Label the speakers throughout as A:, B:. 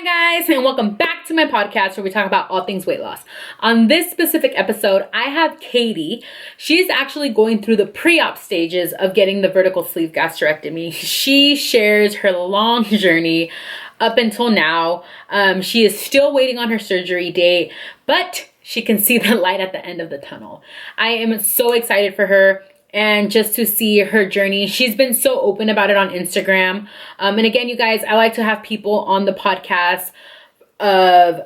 A: guys, and welcome back to my podcast where we talk about all things weight loss. On this specific episode, I have Katie. She's actually going through the pre-op stages of getting the vertical sleeve gastrectomy. She shares her long journey up until now. She is still waiting on her surgery date, but she can see the light at the end of the tunnel. I am so excited for her. And just to see her journey. She's been so open about it on Instagram. And again, you guys, I like to have people on the podcast of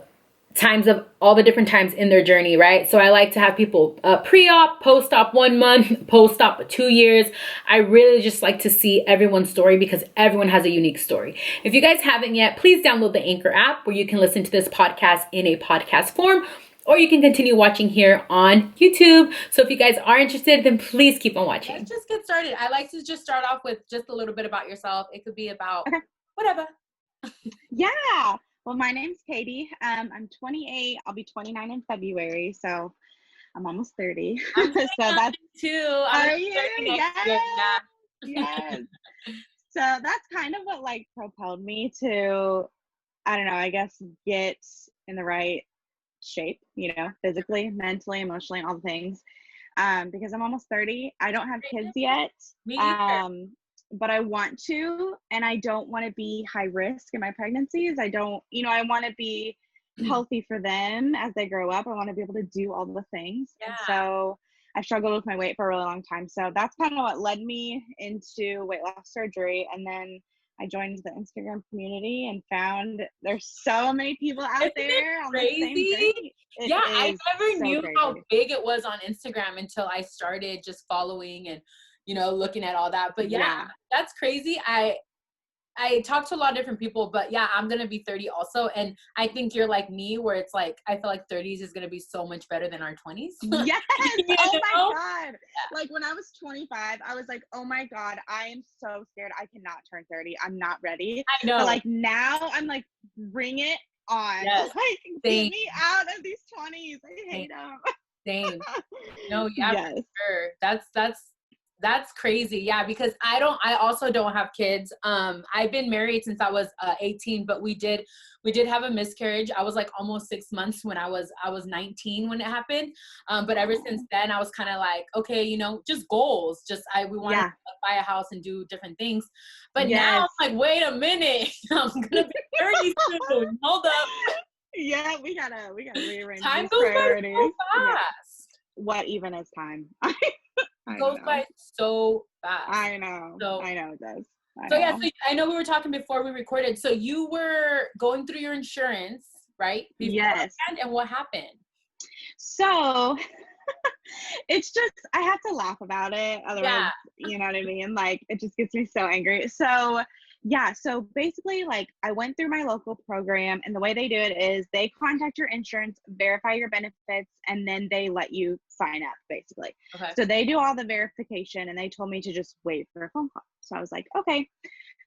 A: times of all the different times in their journey, right? So I like to have people pre-op, post-op 1 month, post-op 2 years. I really just like to see everyone's story because everyone has a unique story. If you guys haven't yet, please download the Anchor app where you can listen to this podcast in a podcast form. Or you can continue watching here on YouTube. So if you guys are interested, then please keep on watching.
B: Let's just get started. I like to just start off with just a little bit about yourself. It could be about whatever.
C: Yeah. Well, my name's Katie. I'm 28. I'll be 29 in February. So I'm almost 30.
B: I'm
C: so that's
B: too.
C: Are you? Yes.
B: Yeah.
C: So that's kind of what propelled me to, I don't know, I guess get in the right shape, physically, mentally, emotionally, all the things. Because I'm almost 30. I don't have kids yet.
B: Me either.
C: But I want to, and I don't want to be high risk in my pregnancies. I don't, I want to be healthy for them as they grow up. I want to be able to do all the things.
B: Yeah.
C: And so I struggled with my weight for a really long time. So that's kind of what led me into weight loss surgery. And then I joined the Instagram community and found there's so many people out there on the same journey.
B: Yeah, I never knew
C: crazy.
B: how big it was on Instagram until I started just following and, looking at all that. But yeah, that's crazy. I talked to a lot of different people, but yeah, I'm going to be 30 also. And I think you're like me where it's like, I feel like 30s is going to be so much better than our 20s.
C: Yes. Oh my God. Yeah. Like when I was 25, I was like, oh my God, I am so scared. I cannot turn 30. I'm not ready.
B: I know.
C: But like now I'm like, bring it on.
B: Yes.
C: Like get me out of these 20s. I hate them.
B: Same. No, yeah, yes. For sure. That's crazy. Yeah, because I also don't have kids. I've been married since I was 18, but we did have a miscarriage. I was like almost 6 months when I was 19 when it happened. But ever since then I was kind of like, okay, just goals. We want to buy a house and do different things. But now I'm like, wait a minute. I'm going to be 30 soon. Hold up.
C: Yeah, we gotta rearrange
B: time
C: these
B: goes
C: priorities.
B: by so fast.
C: Yeah. What even is time?
B: Goes by so fast.
C: I know it does.
B: I know we were talking before we recorded. So you were going through your insurance, right?
C: Yes.
B: And what happened?
C: So it's just, I have to laugh about it. Otherwise, you know what I mean? Like, it just gets me so angry. So so basically, I went through my local program, and the way they do it is they contact your insurance, verify your benefits, and then they let you sign up, basically.
B: Okay.
C: So they do all the verification, and they told me to just wait for a phone call. So I was like, okay.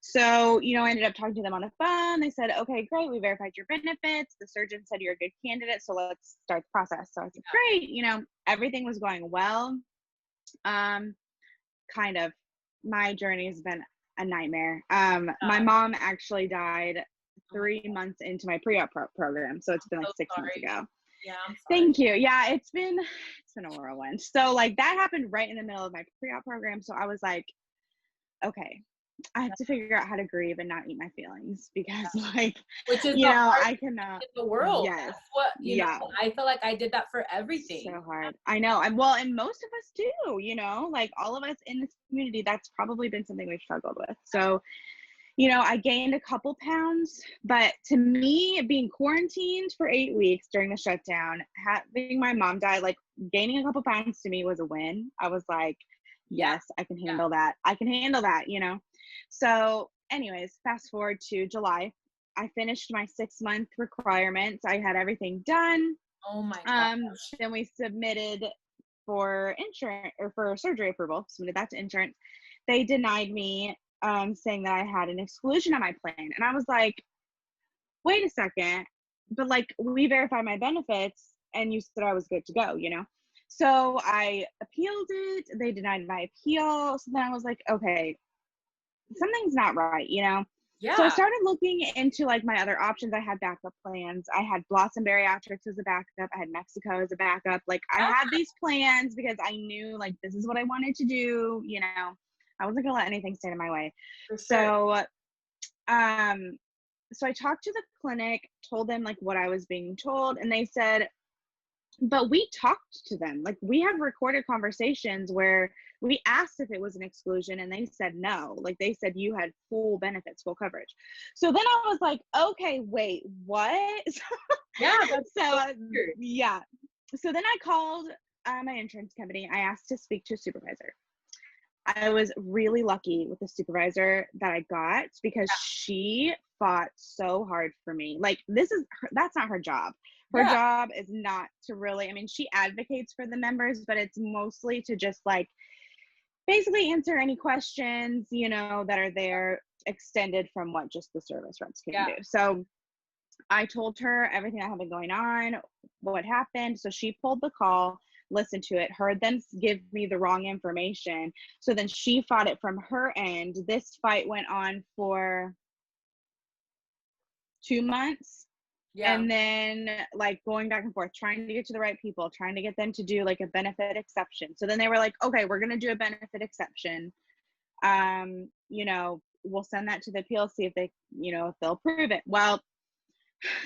C: So, I ended up talking to them on the phone. They said, okay, great. We verified your benefits. The surgeon said you're a good candidate. So let's start the process. So I said, great. Everything was going well. Kind of. My journey has been a nightmare. My mom actually died 3 months into my pre-op program. So it's been like 6 months ago.
B: Yeah, I'm sorry.
C: Thank you. Yeah, it's been a whirlwind. So that happened right in the middle of my pre-op program. So I was like, okay, I have to figure out how to grieve and not eat my feelings because
B: which is
C: I cannot
B: in the world.
C: Yes.
B: That's what I feel like I did that for everything.
C: So hard. I know. And most of us do, all of us in this community, that's probably been something we've struggled with. So, I gained a couple pounds, but to me, being quarantined for 8 weeks during the shutdown, having my mom die, gaining a couple pounds to me was a win. I was like, yes, I can handle that. I can handle that, So anyways, fast forward to July. I finished my 6-month requirements. I had everything done.
B: Oh my gosh.
C: Then we submitted for insurance or for surgery approval, submitted that to insurance. They denied me, saying that I had an exclusion on my plan. And I was like, wait a second, but we verified my benefits and you said I was good to go, So I appealed it. They denied my appeal. So then I was like, okay, something's not right,
B: Yeah.
C: So I started looking into like my other options. I had backup plans. I had Blossom Bariatrics as a backup. I had Mexico as a backup. Like I had these plans because I knew like this is what I wanted to do. You know, I wasn't gonna let anything stand in my way.
B: For sure.
C: So I talked to the clinic, told them like what I was being told, and they said, but we talked to them. Like we have recorded conversations where we asked if it was an exclusion and they said no. Like they said you had full benefits, full coverage. So then I was like, okay, wait, what?
B: Yeah, that's
C: so yeah. So then I called my insurance company. I asked to speak to a supervisor. I was really lucky with the supervisor that I got because she fought so hard for me. Like that's not her job. Her job is not to really, I mean, she advocates for the members, but it's mostly to just like basically answer any questions, you know, that are there extended from what just the service reps can do. So I told her everything that had been going on, what happened. So she pulled the call, listened to it, heard them give me the wrong information. So then she fought it from her end. This fight went on for 2 months. Yeah. And then like going back and forth, trying to get to the right people, trying to get them to do like a benefit exception. So then they were like, okay, we're going to do a benefit exception. You know, we'll send that to the appeals, see if they, you know, if they'll approve it. Well,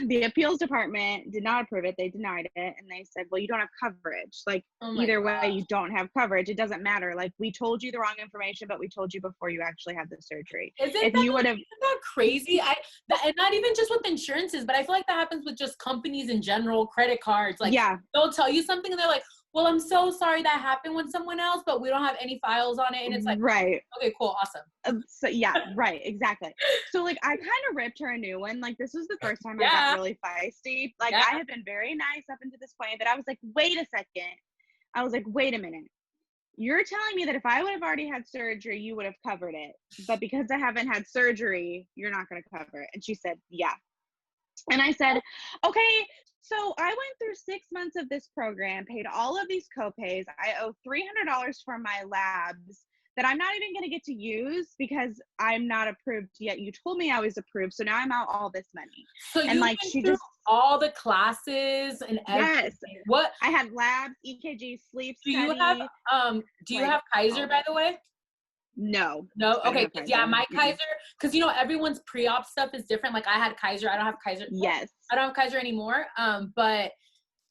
C: the appeals department did not approve it. They denied it. And they said, well, you don't have coverage. Like either way, you don't have coverage. It doesn't matter. Like we told you the wrong information, but we told you before you actually had the surgery.
B: Isn't that crazy? And not even just with insurances, but I feel like that happens with just companies in general, credit cards. Like they'll tell you something and they're like, well, I'm so sorry that happened with someone else, but we don't have any files on it. And it's like,
C: right.
B: Okay, cool. Awesome.
C: So yeah, right. Exactly. So like, I kind of ripped her a new one. Like this was the first time I got really feisty. Like I had been very nice up until this point, but I was like, wait a second. I was like, wait a minute. You're telling me that if I would have already had surgery, you would have covered it. But because I haven't had surgery, you're not going to cover it. And she said, yeah. And I said, okay, so I went through 6 months of this program, paid all of these copays. I owe $300 for my labs that I'm not even going to get to use because I'm not approved yet. You told me I was approved, so now I'm out all this money.
B: So
C: and
B: you
C: like
B: went
C: she
B: through
C: just
B: all the classes and everything.
C: Yes.
B: What
C: I had labs, EKG, sleep
B: do
C: study.
B: you have? Do you have Kaiser, by the way?
C: No.
B: Okay. My Kaiser, because you know everyone's pre-op stuff is different. Like I had Kaiser. I don't have Kaiser.
C: Yes.
B: I don't have Kaiser anymore. But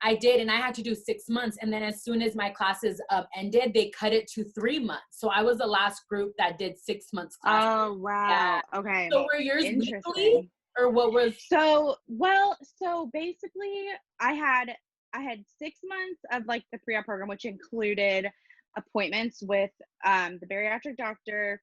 B: I did, and I had to do 6 months. And then as soon as my classes ended, they cut it to 3 months. So I was the last group that did 6 months classes.
C: Oh wow. Yeah. Okay.
B: So were yours weekly, or what was?
C: So basically, I had 6 months of like the pre-op program, which included appointments with the bariatric doctor,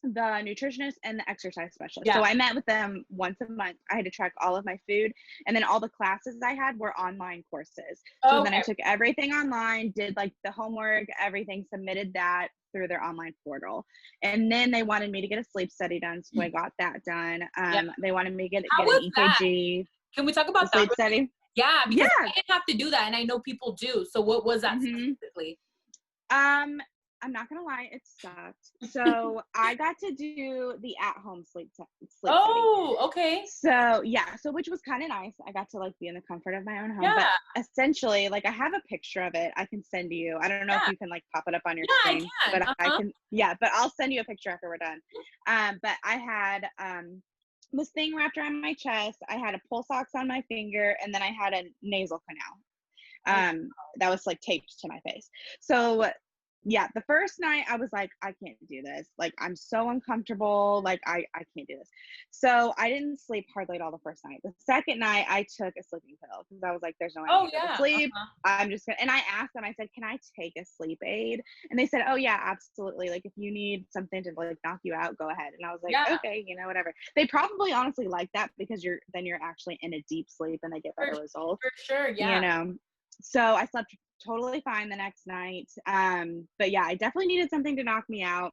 C: the nutritionist, and the exercise specialist. So I met with them once a month. I had to track all of my food, and then all the classes I had were online courses. So then I took everything online, did like the homework, everything, submitted that through their online portal. And then they wanted me to get a sleep study done, so I got that done. They wanted me to get an EKG.
B: Can we talk about that
C: sleep study?
B: Yeah, because I didn't have to do that, and I know people do. So what was that specifically?
C: I'm not gonna lie, it sucked. So I got to do the at-home sleep study.
B: Okay.
C: So which was kind of nice. I got to like be in the comfort of my own home. But essentially, like I have a picture of it. I can send you. I don't know if you can like pop it up on your screen.
B: I can.
C: But I can. Yeah, but I'll send you a picture after we're done. But I had this thing wrapped around my chest. I had a pulse ox on my finger, and then I had a nasal canal. That was like taped to my face. So the first night I was like, I can't do this. Like, I'm so uncomfortable. Like, I can't do this. So I didn't sleep hardly at all the first night. The second night I took a sleeping pill because I was like, there's no way I'm going to sleep. I'm just going to, and I asked them, I said, can I take a sleep aid? And they said, oh yeah, absolutely. Like if you need something to like knock you out, go ahead. And I was like, okay, you know, whatever. They probably honestly like that because you're actually in a deep sleep and they get better results.
B: For sure. Yeah.
C: You know? So I slept totally fine the next night. But yeah, I definitely needed something to knock me out.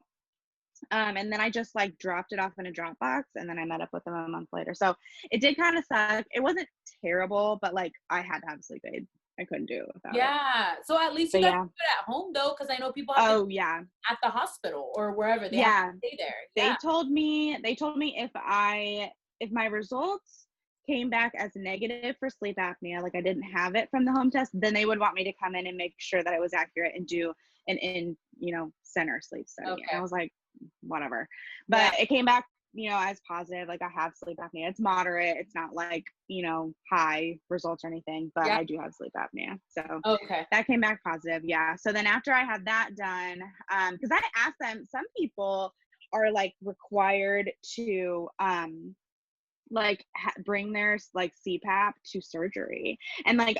C: And then I just like dropped it off in a Dropbox, and then I met up with them a month later. So it did kind of suck. It wasn't terrible, but like I had to have a sleep aid. I couldn't do it without it.
B: Yeah. So at least you got to do it at home though, because I know people have to at the hospital or wherever they have to stay there.
C: They told me if my results came back as negative for sleep apnea, like I didn't have it from the home test, then they would want me to come in and make sure that it was accurate and do an center sleep study. Okay. And I was like, whatever. But it came back, as positive. Like I have sleep apnea. It's moderate. It's not like, high results or anything, but I do have sleep apnea. So that came back positive. Yeah. So then after I had that done, because I asked them, some people are like required to bring their like CPAP to surgery, and like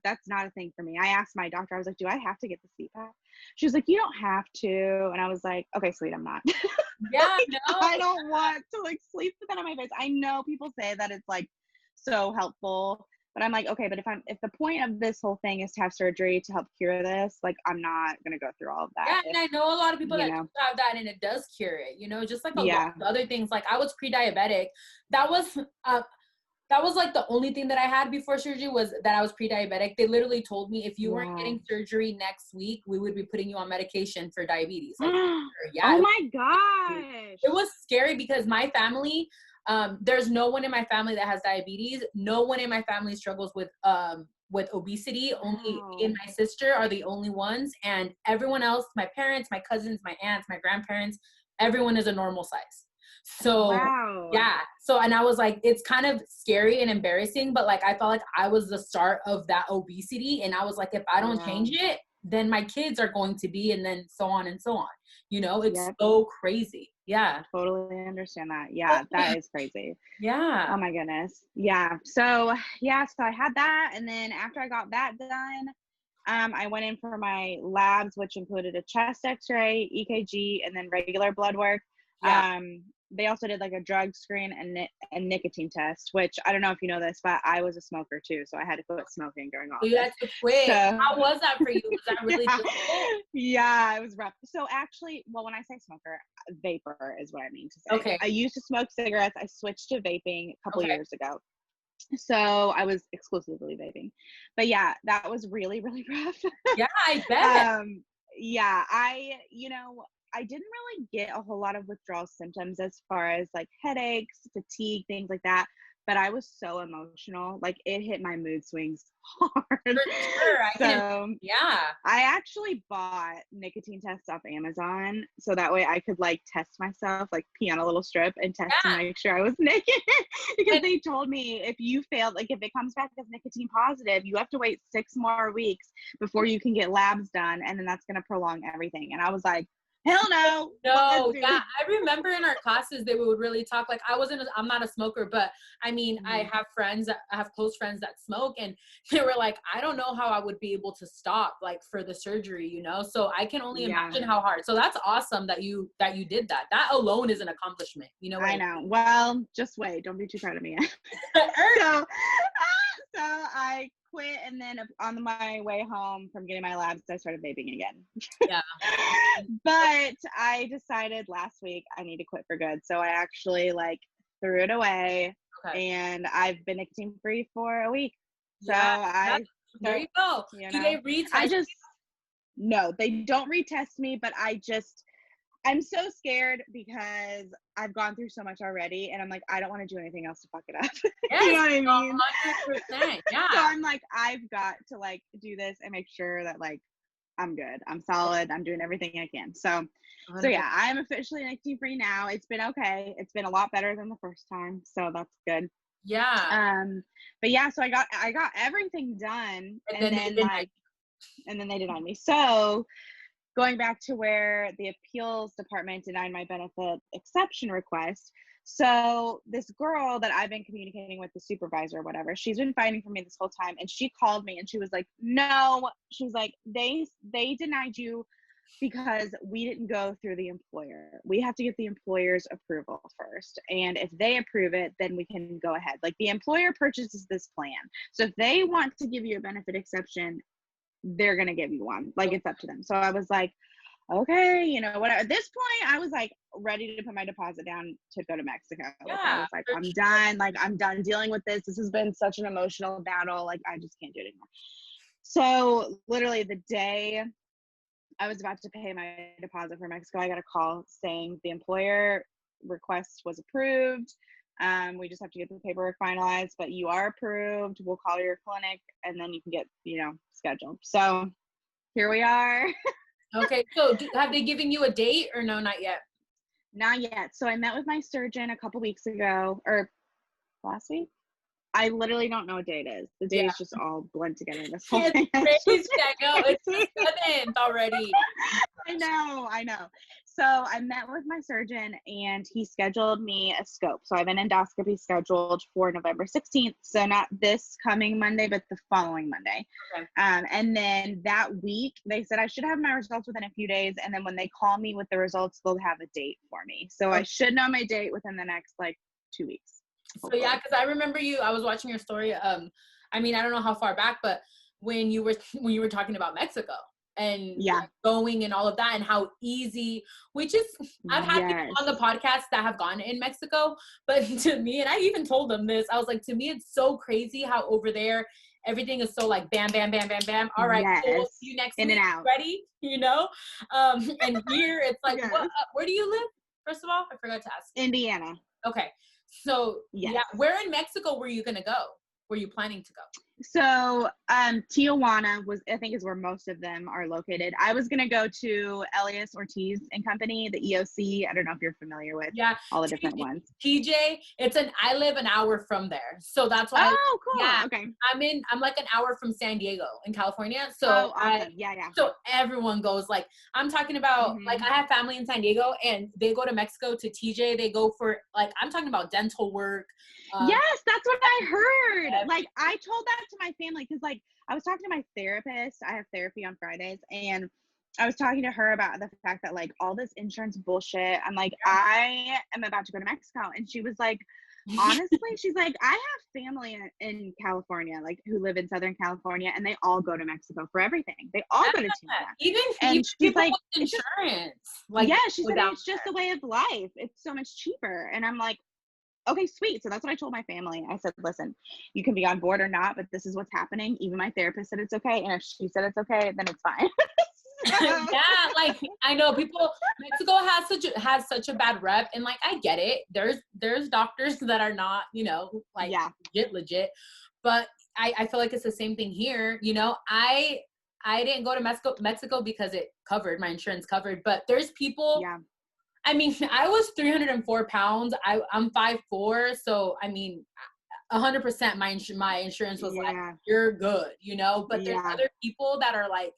C: that's not a thing for me. I asked my doctor, I was like, do I have to get the CPAP? She was like, you don't have to. And I was like, okay, sweet, I'm not.
B: Yeah, no.
C: I don't want to like sleep with that on my face. I know people say that it's like so helpful, but I'm like, okay, but if the point of this whole thing is to have surgery to help cure this, like I'm not gonna go through all of that.
B: Yeah, and I know a lot of people that do have that and it does cure it, just like a lot of other things. Like I was pre-diabetic. That was like the only thing that I had before surgery was that I was pre-diabetic. They literally told me if you weren't getting surgery next week, we would be putting you on medication for diabetes. Like,
C: oh my gosh.
B: It was scary because my family, there's no one in my family that has diabetes. No one in my family struggles with obesity. Only me and my sister are the only ones. And everyone else, my parents, my cousins, my aunts, my grandparents, everyone is a normal size. So and I was like, it's kind of scary and embarrassing, but like I felt like I was the start of that obesity, and I was like, if I don't change it, then my kids are going to be, and then so on and so on. It's so crazy. Yeah,
C: totally understand that. Yeah, that is crazy.
B: Yeah.
C: Oh my goodness. Yeah. So I had that, and then after I got that done, I went in for my labs, which included a chest X-ray, EKG, and then regular blood work. They also did like a drug screen and a nicotine test, which I don't know if you know this, but I was a smoker too. So I had to quit smoking during all
B: this. You had to quit. So, how was that for you? Was that really difficult?
C: Yeah, it was rough. So actually, well, when I say smoker, vapor is what I mean to say.
B: Okay.
C: I used to smoke cigarettes. I switched to vaping a couple years ago. So I was exclusively vaping. But yeah, that was really, really rough.
B: Yeah, I bet.
C: I didn't really get a whole lot of withdrawal symptoms as far as like headaches, fatigue, things like that. But I was so emotional. Like it hit my mood swings hard.
B: For sure.
C: I actually bought nicotine tests off Amazon. So that way I could like test myself, like pee on a little strip and test to make sure I was naked. Because they told me if you failed, like if it comes back as nicotine positive, you have to wait 6 more weeks before you can get labs done. And then that's going to prolong everything. And I was like, hell no.
B: No, I remember in our classes they would really talk. Like I'm not a smoker, but I mean, I have close friends that smoke, and they were like, I don't know how I would be able to stop like for the surgery, so I can only imagine how hard. So that's awesome that you did that. That alone is an accomplishment,
C: I know. Well, just wait, don't be too proud of me. So I quit, and then on my way home from getting my labs, I started vaping again.
B: Yeah.
C: But I decided last week I need to quit for good. So I actually like threw it away, and I've been nicotine free for a week. So
B: there you go. Do they retest?
C: No, they don't retest me, but I'm so scared because I've gone through so much already, and I'm like, I don't want to do anything else to fuck it up.
B: Yes,
C: you know what I mean?
B: 100%. Yeah.
C: So I'm like, I've got to like do this and make sure that like I'm good. I'm solid. I'm doing everything I can. So yeah, I'm officially nicotine free now. It's been okay. It's been a lot better than the first time. So that's good.
B: Yeah.
C: But yeah, so I got everything done, and then they denied me. So going back to where the appeals department denied my benefit exception request. So this girl that I've been communicating with, the supervisor or whatever, she's been fighting for me this whole time. And she called me and she was like, no, she was like, they denied you because we didn't go through the employer. We have to get the employer's approval first. And if they approve it, then we can go ahead. Like the employer purchases this plan. So if they want to give you a benefit exception, they're going to give you one. Like it's up to them. So I was like, okay, you know, whatever. At this point, I was like ready to put my deposit down to go to Mexico. Like, I was like, I'm done. Like, I'm done dealing with this. This has been such an emotional battle. Like, I just can't do it anymore. So literally the day I was about to pay my deposit for Mexico, I got a call saying the employer request was approved. We just have to get the paperwork finalized, but you are approved. We'll call your clinic and then you can get, you know, scheduled. So here we are.
B: Okay. So have they given you a date or no, not yet?
C: Not yet. So I met with my surgeon a couple weeks ago, or last week. I literally don't know what day it is. The days just all blend together. This whole thing.
B: It's crazy. I know. It's the 7th already.
C: I know. So I met with my surgeon and he scheduled me a scope. So I have an endoscopy scheduled for November 16th. So not this coming Monday, but the following Monday.
B: Okay.
C: And then that week, they said I should have my results within a few days. And then when they call me with the results, they'll have a date for me. So I should know my date within the next like 2 weeks.
B: Hopefully. So yeah, because I remember I was watching your story. I mean, I don't know how far back, but when you were talking about Mexico and like, going and all of that and how easy, I've had people on the podcast that have gone in Mexico, but to me, and I even told them this, I was like, to me, it's so crazy how over there, everything is so like bam, bam, bam, bam, bam. All right, cool, we'll see you next week. And out. Ready? You know? And here it's like, where do you live? First of all, I forgot to ask.
C: Indiana.
B: Okay. So yeah, where in Mexico were you gonna go? Were you planning to go?
C: So Tijuana I think is where most of them are located. I was gonna go to Elias Ortiz and Company, the EOC. I don't know if you're familiar with all the different ones.
B: TJ, I live an hour from there. So that's why
C: cool. Yeah. Okay.
B: I'm like an hour from San Diego in California. So
C: awesome.
B: So everyone goes, like, I'm talking about like I have family in San Diego and they go to Mexico to TJ. They go for like I'm talking about dental work.
C: Yes, that's what I heard. Like I told that to my family because like I was talking to my therapist. I have therapy on Fridays and I was talking to her about the fact that like all this insurance bullshit. I'm like, I am about to go to Mexico. And she was like, honestly, she's like, I have family in California, like who live in Southern California and they all go to Mexico for everything. They all go to Tijuana.
B: Even she's like, insurance.
C: She said it's just a way of life. It's so much cheaper. And I'm like, okay, sweet. So that's what I told my family. I said, listen, you can be on board or not, but this is what's happening. Even my therapist said it's okay. And if she said it's okay, then it's fine.
B: Yeah, like I know Mexico has such a bad rep, and like I get it. There's doctors that are not, you know, like legit. But I feel like it's the same thing here. You know, I didn't go to Mexico because my insurance covered, but there's people I mean, I was 304 pounds. I'm 5'4", so I mean, 100% my insurance was like, you're good, you know. But there's other people that are like,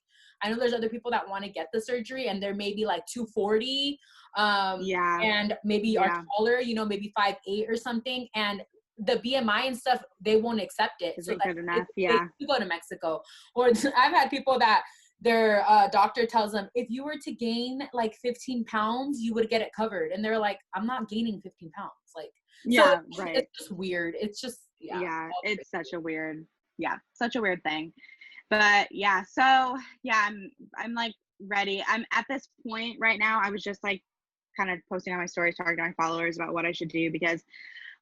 B: I know there's other people that want to get the surgery and they're maybe like 240, and maybe are taller, you know, maybe 5'8" or something, and the BMI and stuff, they won't accept it. So like, they go to Mexico, or I've had people that their doctor tells them, if you were to gain like 15 pounds, you would get it covered. And they're like, I'm not gaining 15 pounds. Like, it's just weird. It's just,
C: it's such a weird thing. But so I'm like ready. I'm at this point right now. I was just like kind of posting on my stories, talking to my followers about what I should do because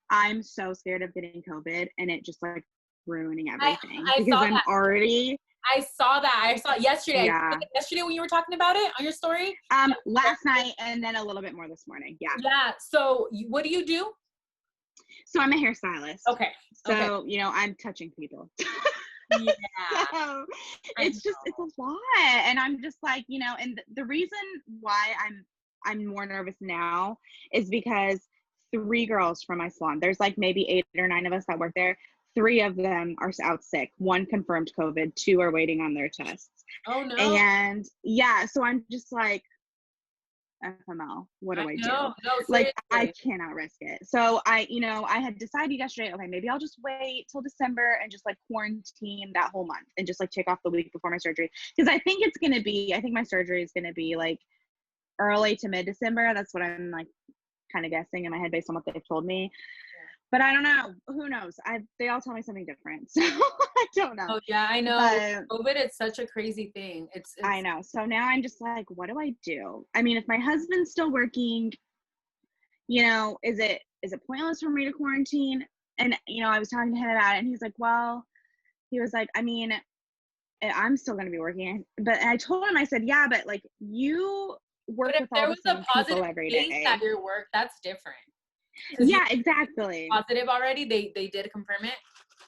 C: I'm so scared of getting COVID and it just like ruining everything
B: I saw that. I saw it yesterday. Yesterday when you were talking about it on your story?
C: Last night and then a little bit more this morning.
B: Yeah. So what do you do?
C: So I'm a hairstylist.
B: Okay.
C: So, you know, I'm touching people.
B: Yeah.
C: So it's a lot. And I'm just like, you know, and the reason why I'm more nervous now is because 3 girls from my salon, there's like maybe 8 or 9 of us that work there. 3 of them are out sick. 1 confirmed COVID. 2 are waiting on their tests.
B: Oh no.
C: And so I'm just like, FML, what do I do?
B: No,
C: like I cannot risk it. So I had decided yesterday, okay, maybe I'll just wait till December and just like quarantine that whole month and just like take off the week before my surgery. Because I think my surgery is gonna be like early to mid-December. That's what I'm like kind of guessing in my head based on what they've told me. But I don't know. Who knows? They all tell me something different. So I don't know.
B: Oh yeah, I know. But COVID, it's such a crazy thing. It's
C: I know. So now I'm just like, what do I do? I mean, if my husband's still working, you know, is it pointless for me to quarantine? And, you know, I was talking to him about it, and he's like, well, he was like, I mean, I'm still going to be working. But I told him, I said, yeah, but like you work with all the same people every day.
B: At your work, that's different.
C: Yeah, exactly.
B: Positive already. They did confirm it.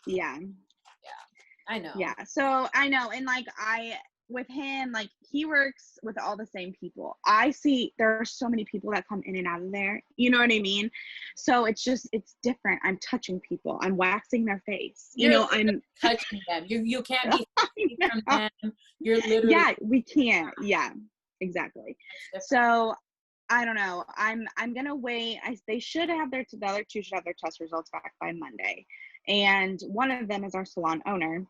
C: Yeah.
B: I know.
C: Yeah. So I know. And like with him, like he works with all the same people. I see there are so many people that come in and out of there. You know what I mean? So it's different. I'm touching people. I'm waxing their face. I'm
B: touching them. You can't be from them. You're literally.
C: Yeah, we can't. Yeah, exactly. So I don't know. I'm gonna wait. The other two should have their test results back by Monday, and one of them is our salon owner,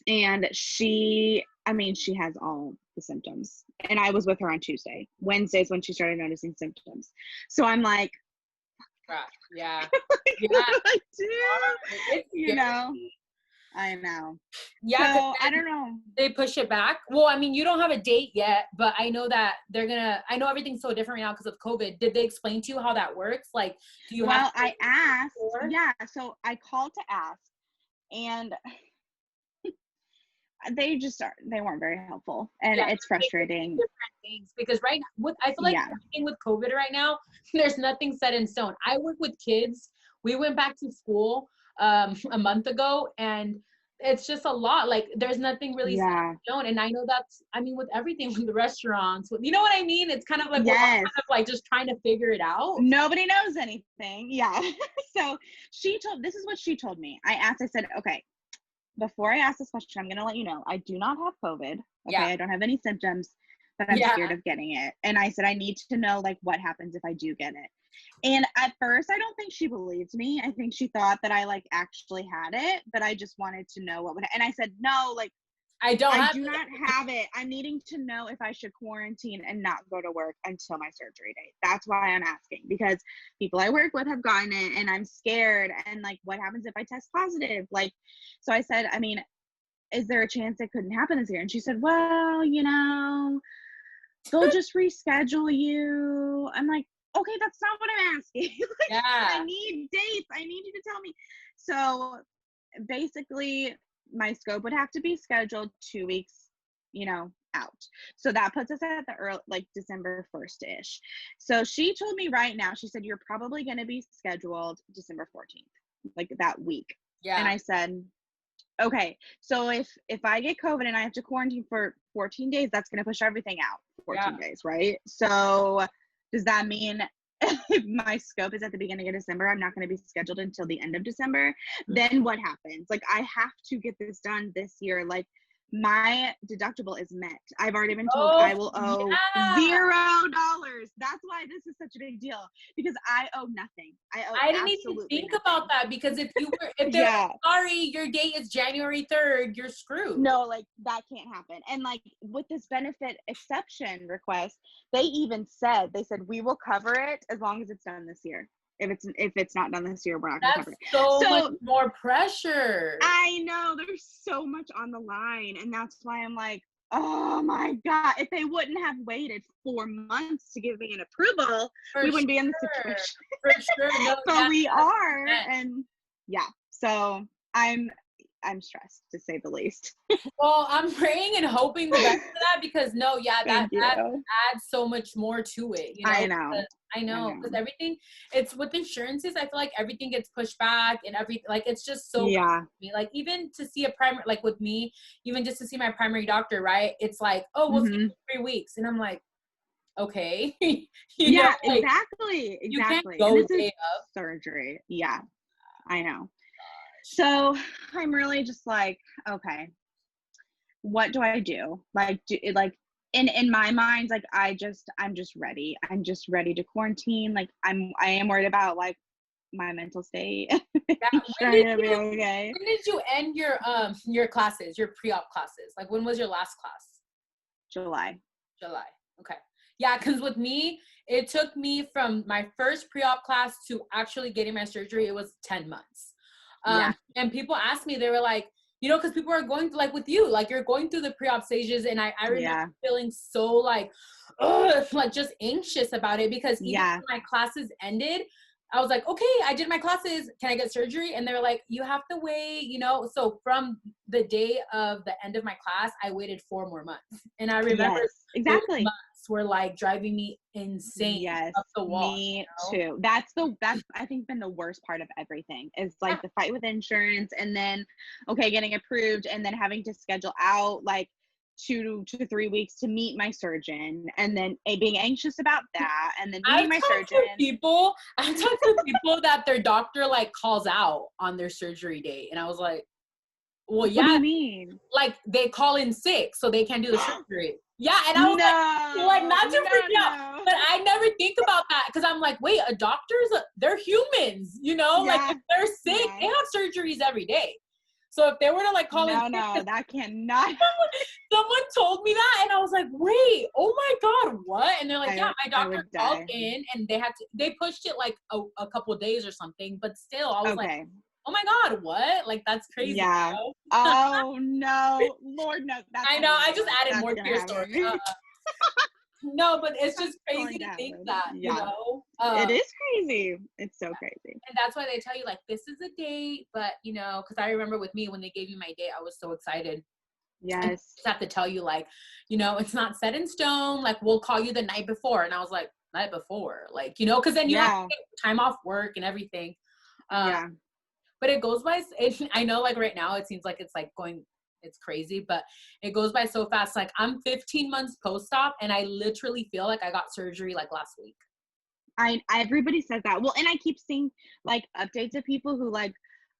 C: and she has all the symptoms. And I was with her on Tuesday. Wednesday's when she started noticing symptoms. So I'm like,
B: yeah,
C: what do I do? You know. I know.
B: Yeah,
C: so I don't know.
B: They push it back. Well, I mean, you don't have a date yet, but I know that I know everything's so different right now because of COVID. Did they explain to you how that works? Like, do you have?
C: Well, I asked. Yeah, so I called to ask, and they weren't very helpful, and it's frustrating.
B: Different things, because right now, I feel like everything with COVID right now, there's nothing set in stone. I work with kids. We went back to school a month ago, and it's just a lot. Like, there's nothing really set in stone. And I know with everything, with the restaurants, you know what I mean? It's kind of like, we're all kind of like just trying to figure it out.
C: Nobody knows anything. Yeah. So this is what she told me. I said, okay, before I ask this question, I'm going to let you know, I do not have COVID. Okay. I don't have any symptoms, but I'm scared of getting it. And I said, I need to know like what happens if I do get it. And at first, I don't think she believed me. I think she thought that I like actually had it, but I just wanted to know what would. And I said, no, like I do not have it. I'm needing to know if I should quarantine and not go to work until my surgery date. That's why I'm asking, because people I work with have gotten it, and I'm scared. And like, what happens if I test positive? Like, so I said, I mean, is there a chance it couldn't happen this year? And she said, well, you know, they'll just reschedule you. I'm like, okay, that's not what I'm asking. Like, I need dates. I need you to tell me. So basically, my scope would have to be scheduled 2 weeks, out. So that puts us at the early, like December 1st-ish. So she told me right now, she said, you're probably going to be scheduled December 14th, like that week. Yeah. And I said, okay, so if I get COVID and I have to quarantine for 14 days, that's going to push everything out 14 days, right? So does that mean if my scope is at the beginning of December, I'm not going to be scheduled until the end of December? Then what happens? Like, I have to get this done this year. Like, my deductible is met. I've already been told I will owe $0. That's why this is such a big deal, because I owe nothing.
B: I didn't even think about that, because if they're sorry, your date is January 3rd, you're screwed.
C: No, like that can't happen. And like with this benefit exception request, they said we will cover it as long as it's done this year. If it's not done this year, we're not going to cover it.
B: So much more pressure.
C: I know, there's so much on the line, and that's why I'm like, oh my God, if they wouldn't have waited 4 months to give me an approval, we wouldn't be in this situation.
B: For sure. No,
C: but we are, and so I'm stressed, to say the least.
B: Well, I'm praying and hoping the best for that, because that adds so much more to it. I know, because everything, it's with insurances, I feel like everything gets pushed back, and it's just so like, even to see a primary, like with me, even just to see my primary doctor, right? It's like, we'll see you in 3 weeks, and I'm like, okay.
C: Exactly.
B: You can't go day up.
C: Surgery. Yeah, I know. So I'm really just like, okay, what do I do? Like, in my mind, like, I'm just ready. I'm just ready to quarantine. Like, I am worried about like my mental state.
B: When did you end your classes, your pre-op classes? Like, when was your last class?
C: July.
B: Okay. Yeah, because with me, it took me from my first pre-op class to actually getting my surgery, it was 10 months. And people asked me, they were like, you know, because people are going through, like with you, like you're going through the pre-op stages. And I remember feeling so like, ugh, like just anxious about it, because even when my classes ended, I was like, okay, I did my classes. Can I get surgery? And they're like, you have to wait, you know? So from the day of the end of my class, I waited 4 more months. And I remember those months were like driving me insane up the wall.
C: Me too. That's I think been the worst part of everything is like the fight with insurance, and then getting approved, and then having to schedule out like 2 to 3 weeks to meet my surgeon, and then being anxious about that, and then meeting my surgeon.
B: I've talked to people that their doctor like calls out on their surgery date, and I was like, well, yeah.
C: What do you mean?
B: Like they call in sick so they can't do the surgery. Yeah, and I was like not to freak out, but I never think about that, because I'm like, wait, they're humans, you know, like if they're sick, they have surgeries every day. So if they were to like call in sick,
C: that cannot.
B: Someone told me that, and I was like, wait, oh my God, what? And they're like, yeah, my doctor called in, and they pushed it like a couple of days or something, but still, I was like, oh my God, what? Like, that's crazy.
C: Yeah.
B: You know?
C: Oh no, Lord, no.
B: I know. I just added more to your story. No, but it's just crazy to think that, you know?
C: It is crazy. It's so crazy.
B: And that's why they tell you, like, this is a date, but, you know, because I remember with me, when they gave me my date, I was so excited.
C: Yes.
B: I just have to tell you, like, you know, it's not set in stone. Like, we'll call you the night before. And I was like, night before? Like, you know, because then you have to take time off work and everything. But it goes by, I know, like, right now, it seems like it's, like, it's crazy, but it goes by so fast. Like, I'm 15 months post-op, and I literally feel like I got surgery, like, last week.
C: Everybody says that. Well, and I keep seeing, like, updates of people who, like,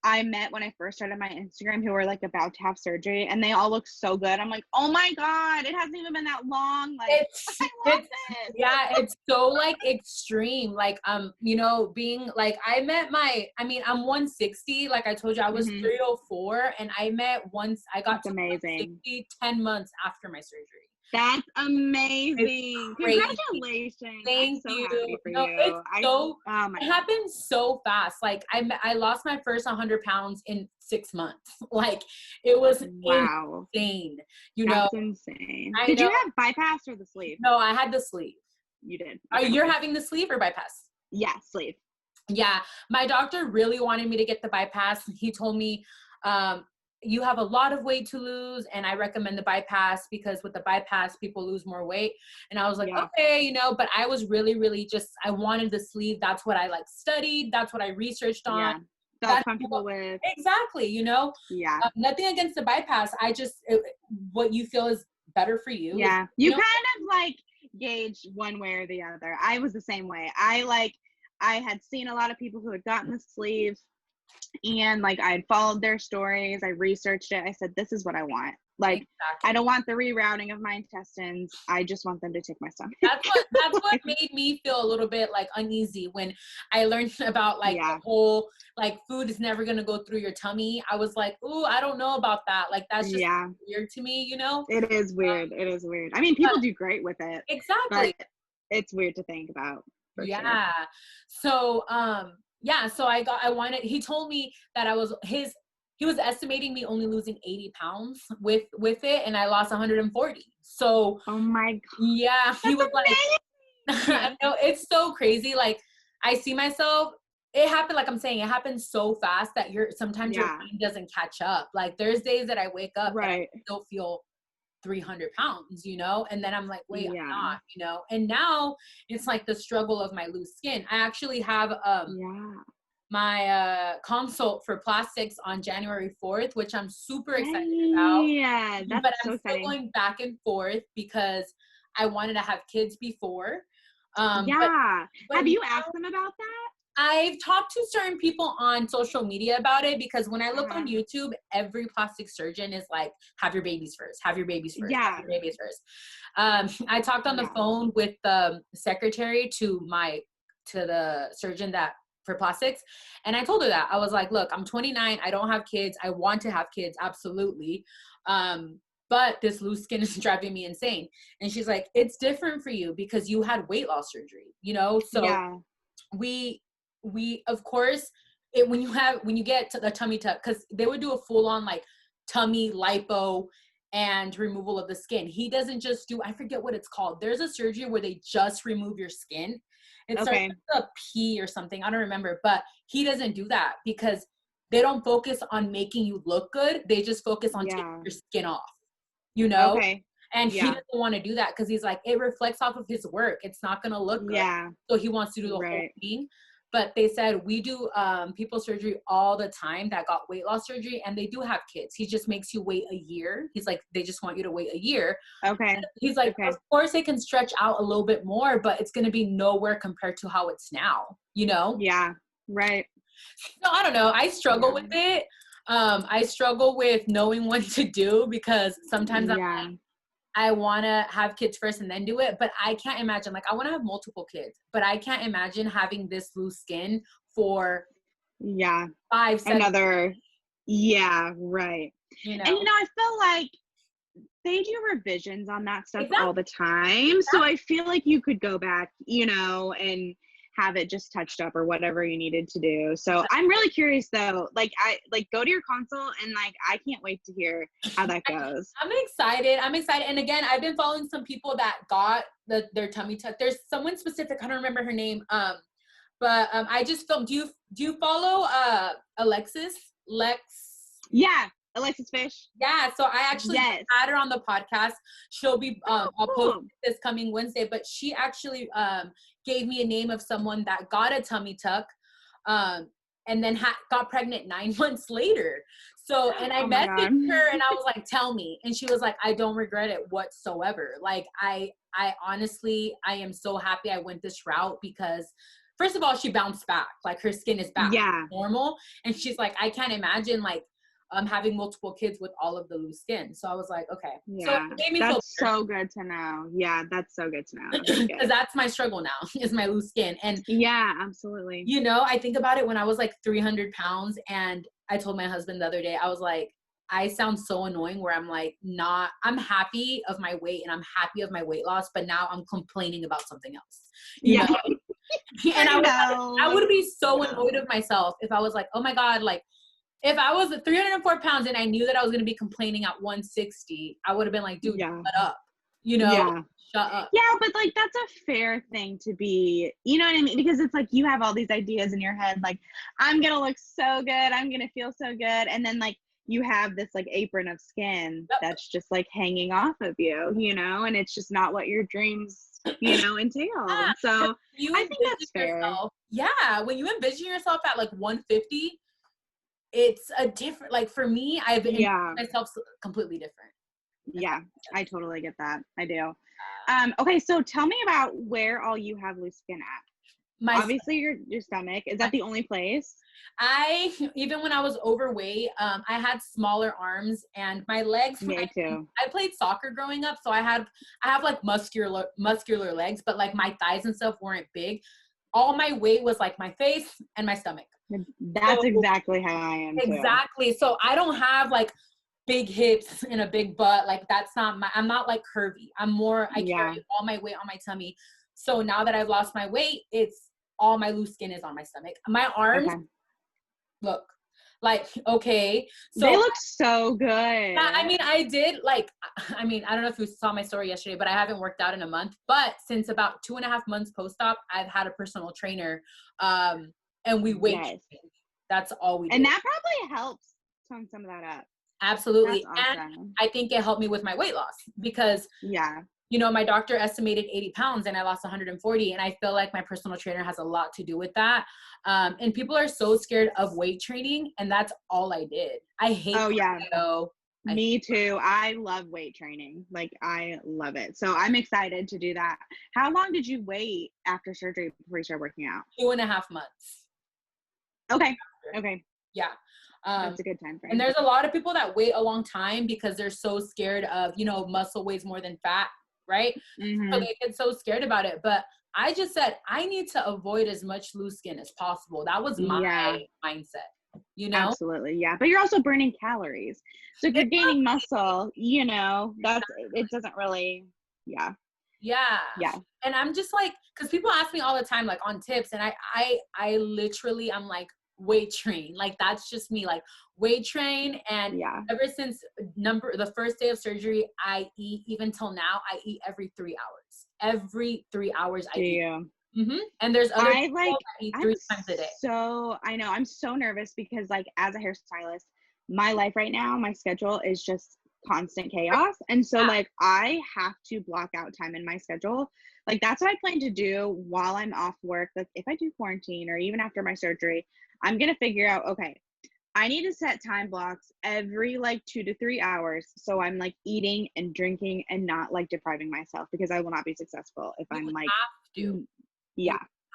C: I met when I first started my Instagram who were like about to have surgery, and they all look so good. I'm like, oh my God, it hasn't even been that long. Like,
B: it's so like extreme. Like, you know, being like, I'm 160. Like I told you, I was 304, and I got to
C: amazing.
B: 10 months after my surgery.
C: That's amazing. Congratulations.
B: Thank
C: I'm so
B: you.
C: happy for you.
B: It happened so fast. Like I lost my first 100 pounds in 6 months. Like it was insane.
C: That's insane. Did you have bypass or the sleeve?
B: No, I had the sleeve.
C: You did.
B: You're having the sleeve or bypass?
C: Yeah, sleeve.
B: Yeah. My doctor really wanted me to get the bypass. He told me, you have a lot of weight to lose, and I recommend the bypass because with the bypass, people lose more weight. And I was like, okay, you know, but I was really, really I wanted the sleeve. That's what I like studied. That's what I researched on.
C: Yeah. That's comfortable with.
B: Exactly. You know, nothing against the bypass. What you feel is better for you.
C: Yeah. You kind of like gauge one way or the other. I was the same way. I had seen a lot of people who had gotten the sleeve, and like I had followed their stories, I researched it, I said, this is what I want. Like, I don't want the rerouting of my intestines. I just want them to take my stomach.
B: That's what made me feel a little bit like uneasy when I learned about like the whole like food is never gonna go through your tummy. I was like, ooh, I don't know about that. Like that's just weird to me, you know?
C: It is weird. It is weird. I mean, people do great with it.
B: Exactly.
C: But it's weird to think about.
B: Sure. So he told me that he was estimating me only losing 80 pounds with it, and I lost 140. So
C: oh my God.
B: Yeah, he was like, I know, it's so crazy. Like I see myself, it happened, like I'm saying, it happened so fast that sometimes your brain doesn't catch up. Like there's days that I wake up and I still feel 300 pounds, you know, and then I'm like, wait, I'm not, you know. And now it's like the struggle of my loose skin. I actually have my consult for plastics on January 4th, which I'm super excited about.
C: Yeah, that's
B: but
C: so
B: I'm still going back and forth because I wanted to have kids before.
C: Have you asked them about that?
B: I've talked to certain people on social media about it, because when I look on YouTube, every plastic surgeon is like, have your babies first, have your babies first, have your babies first. I talked on the phone with the secretary to the surgeon for plastics. And I told her that. I was like, look, I'm 29. I don't have kids. I want to have kids. Absolutely. but this loose skin is driving me insane. And she's like, it's different for you because you had weight loss surgery, you know? So we of course, when you get to the tummy tuck, because they would do a full on like tummy lipo and removal of the skin. He doesn't just do, I forget what it's called. There's a surgery where they just remove your skin. It's like a P or something. I don't remember, but he doesn't do that because they don't focus on making you look good. They just focus on taking your skin off, you know? And he doesn't want to do that because he's like, it reflects off of his work. It's not going to look good. So he wants to do the whole thing. But they said we do people surgery all the time that got weight loss surgery, and they do have kids. He just makes you wait a year. He's like, they just want you to wait a year. He's like, of course they can stretch out a little bit more, but it's going to be nowhere compared to how it's now, you know? So I don't know. I struggle with it. I struggle with knowing what to do because sometimes I'm like, I want to have kids first and then do it, but I can't imagine, like, I want to have multiple kids, but I can't imagine having this loose skin for 5, 7
C: another, you know? And, you know, I feel like they do revisions on that stuff all the time. So I feel like you could go back, you know, and have it just touched up or whatever you needed to do. So I'm really curious though, like go to your consult and like, I can't wait to hear how that goes.
B: I'm excited. And again, I've been following some people that got their tummy tuck. There's someone specific. I don't remember her name. But I just filmed, do you follow, Alexis Fish? Yeah. So I actually had her on the podcast. She'll be, I'll post this coming Wednesday, but she actually, gave me a name of someone that got a tummy tuck, and then got pregnant 9 months later. So, and I messaged her and I was like, tell me. And she was like, I don't regret it whatsoever. Like, I honestly, I am so happy I went this route because first of all, she bounced back. Like her skin is back to normal. And she's like, I can't imagine like, having multiple kids with all of the loose skin. So I was like, okay. So it made me feel better.
C: So good to know. Yeah, that's so good to know.
B: Because that's my struggle now, is my loose skin. And
C: absolutely.
B: You know, I think about it when I was like 300 pounds and I told my husband the other day, I was like, I sound so annoying where I'm like, I'm happy of my weight and I'm happy of my weight loss, but now I'm complaining about something else. You know? And I would be so annoyed of myself if I was like, oh my God, like, if I was 304 pounds and I knew that I was going to be complaining at 160, I would have been like, dude, shut up, you know, shut up.
C: Yeah, but like, that's a fair thing to be, you know what I mean? Because it's like, you have all these ideas in your head, like, I'm going to look so good. I'm going to feel so good. And then like, you have this like apron of skin that's just like hanging off of you, you know, and it's just not what your dreams, you know, entail. So I think that's fair.
B: When you envision yourself at like 150, it's a different, like for me, I've been myself completely different.
C: Yeah, I totally get that. I do. Okay, so tell me about where all you have loose skin at. Obviously your stomach. Is that the only place?
B: Even when I was overweight, I had smaller arms and my legs.
C: Me too.
B: I played soccer growing up, so I have like muscular legs, but like my thighs and stuff weren't big. All my weight was like my face and my stomach.
C: That's exactly how I am too.
B: Exactly. So I don't have like big hips and a big butt. Like that's not I'm not like curvy. I carry all my weight on my tummy. So now that I've lost my weight, it's all my loose skin is on my stomach. My arms look like, okay. So
C: they look so good.
B: I mean, I don't know if you saw my story yesterday, but I haven't worked out in a month. But since about 2.5 months post-op, I've had a personal trainer. And we weight train. That's all we do.
C: And that probably helps tone some of that up.
B: Absolutely.
C: Awesome.
B: And I think it helped me with my weight loss because, you know, my doctor estimated 80 pounds and I lost 140. And I feel like my personal trainer has a lot to do with that. And people are so scared of weight training. And that's all I did. I hate cardio.
C: Me too. I love weight training. Like, I love it. So I'm excited to do that. How long did you wait after surgery before you started working out?
B: 2.5 months.
C: Okay.
B: Yeah.
C: That's a good time frame.
B: And there's a lot of people that wait a long time because they're so scared of, you know, muscle weighs more than fat, right? So they get so scared about it. But I just said, I need to avoid as much loose skin as possible. That was my mindset. you know?
C: Absolutely. Yeah. But you're also burning calories. So if you're gaining muscle, you know, it doesn't really, yeah.
B: Yeah.
C: Yeah.
B: And I'm just like, because people ask me all the time, like on tips, and I literally, I'm like, weight train. Like, that's just me, like weight train. And ever since the first day of surgery, I eat, even till now, I eat every 3 hours. Every 3 hours I eat. And there's other people that eat 3 times a day.
C: So I know I'm so nervous because like as a hairstylist, my life right now, my schedule is just constant chaos. And so like I have to block out time in my schedule. Like that's what I plan to do while I'm off work. Like if I do quarantine or even after my surgery, I'm going to figure out, okay, I need to set time blocks every like 2 to 3 hours. So I'm like eating and drinking and not like depriving myself, because I will not be successful if I'm like,
B: you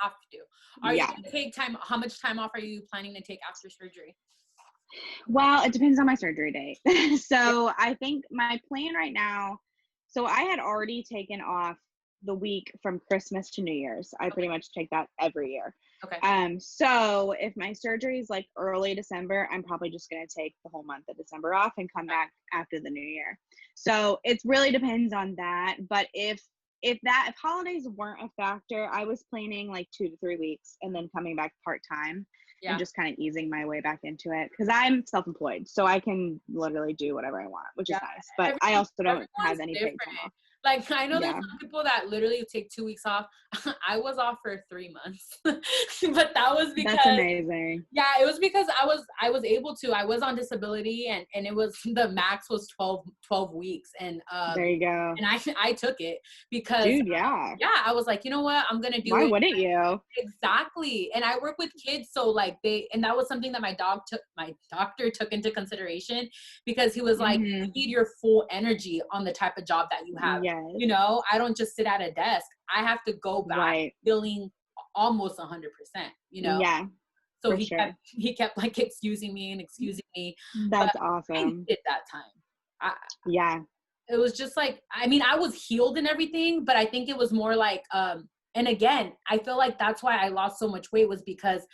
B: have to. Are you going to take time? How much time off are you planning to take after surgery?
C: Well, it depends on my surgery date. So I think my plan right now, so I had already taken off the week from Christmas to New Year's. I pretty much take that every year.
B: Okay.
C: So if my surgery is like early December, I'm probably just going to take the whole month of December off and come back after the new year. So it really depends on that. But if holidays weren't a factor, I was planning like 2 to 3 weeks and then coming back part-time and just kind of easing my way back into it, because I'm self-employed, so I can literally do whatever I want, which is nice. But I also don't have any paid time off.
B: Like, I know there's some people that literally take 2 weeks off. I was off for 3 months, but that was because
C: that's amazing.
B: Yeah, it was because I was able to. I was on disability, and it was, the max was 12 weeks, and
C: there you go.
B: And I took it because I was like, you know what, I'm gonna do it.
C: Why wouldn't you?
B: Exactly. And I work with kids, so like and that was something that my doctor took into consideration, because he was like, you need your full energy on the type of job that you have. You know, I don't just sit at a desk. I have to go back feeling almost 100%, you know?
C: Yeah.
B: So he kept like excusing me.
C: That's awesome.
B: I did that time.
C: It
B: was just like, I mean, I was healed and everything, but I think it was more like, and again, I feel like that's why I lost so much weight, was because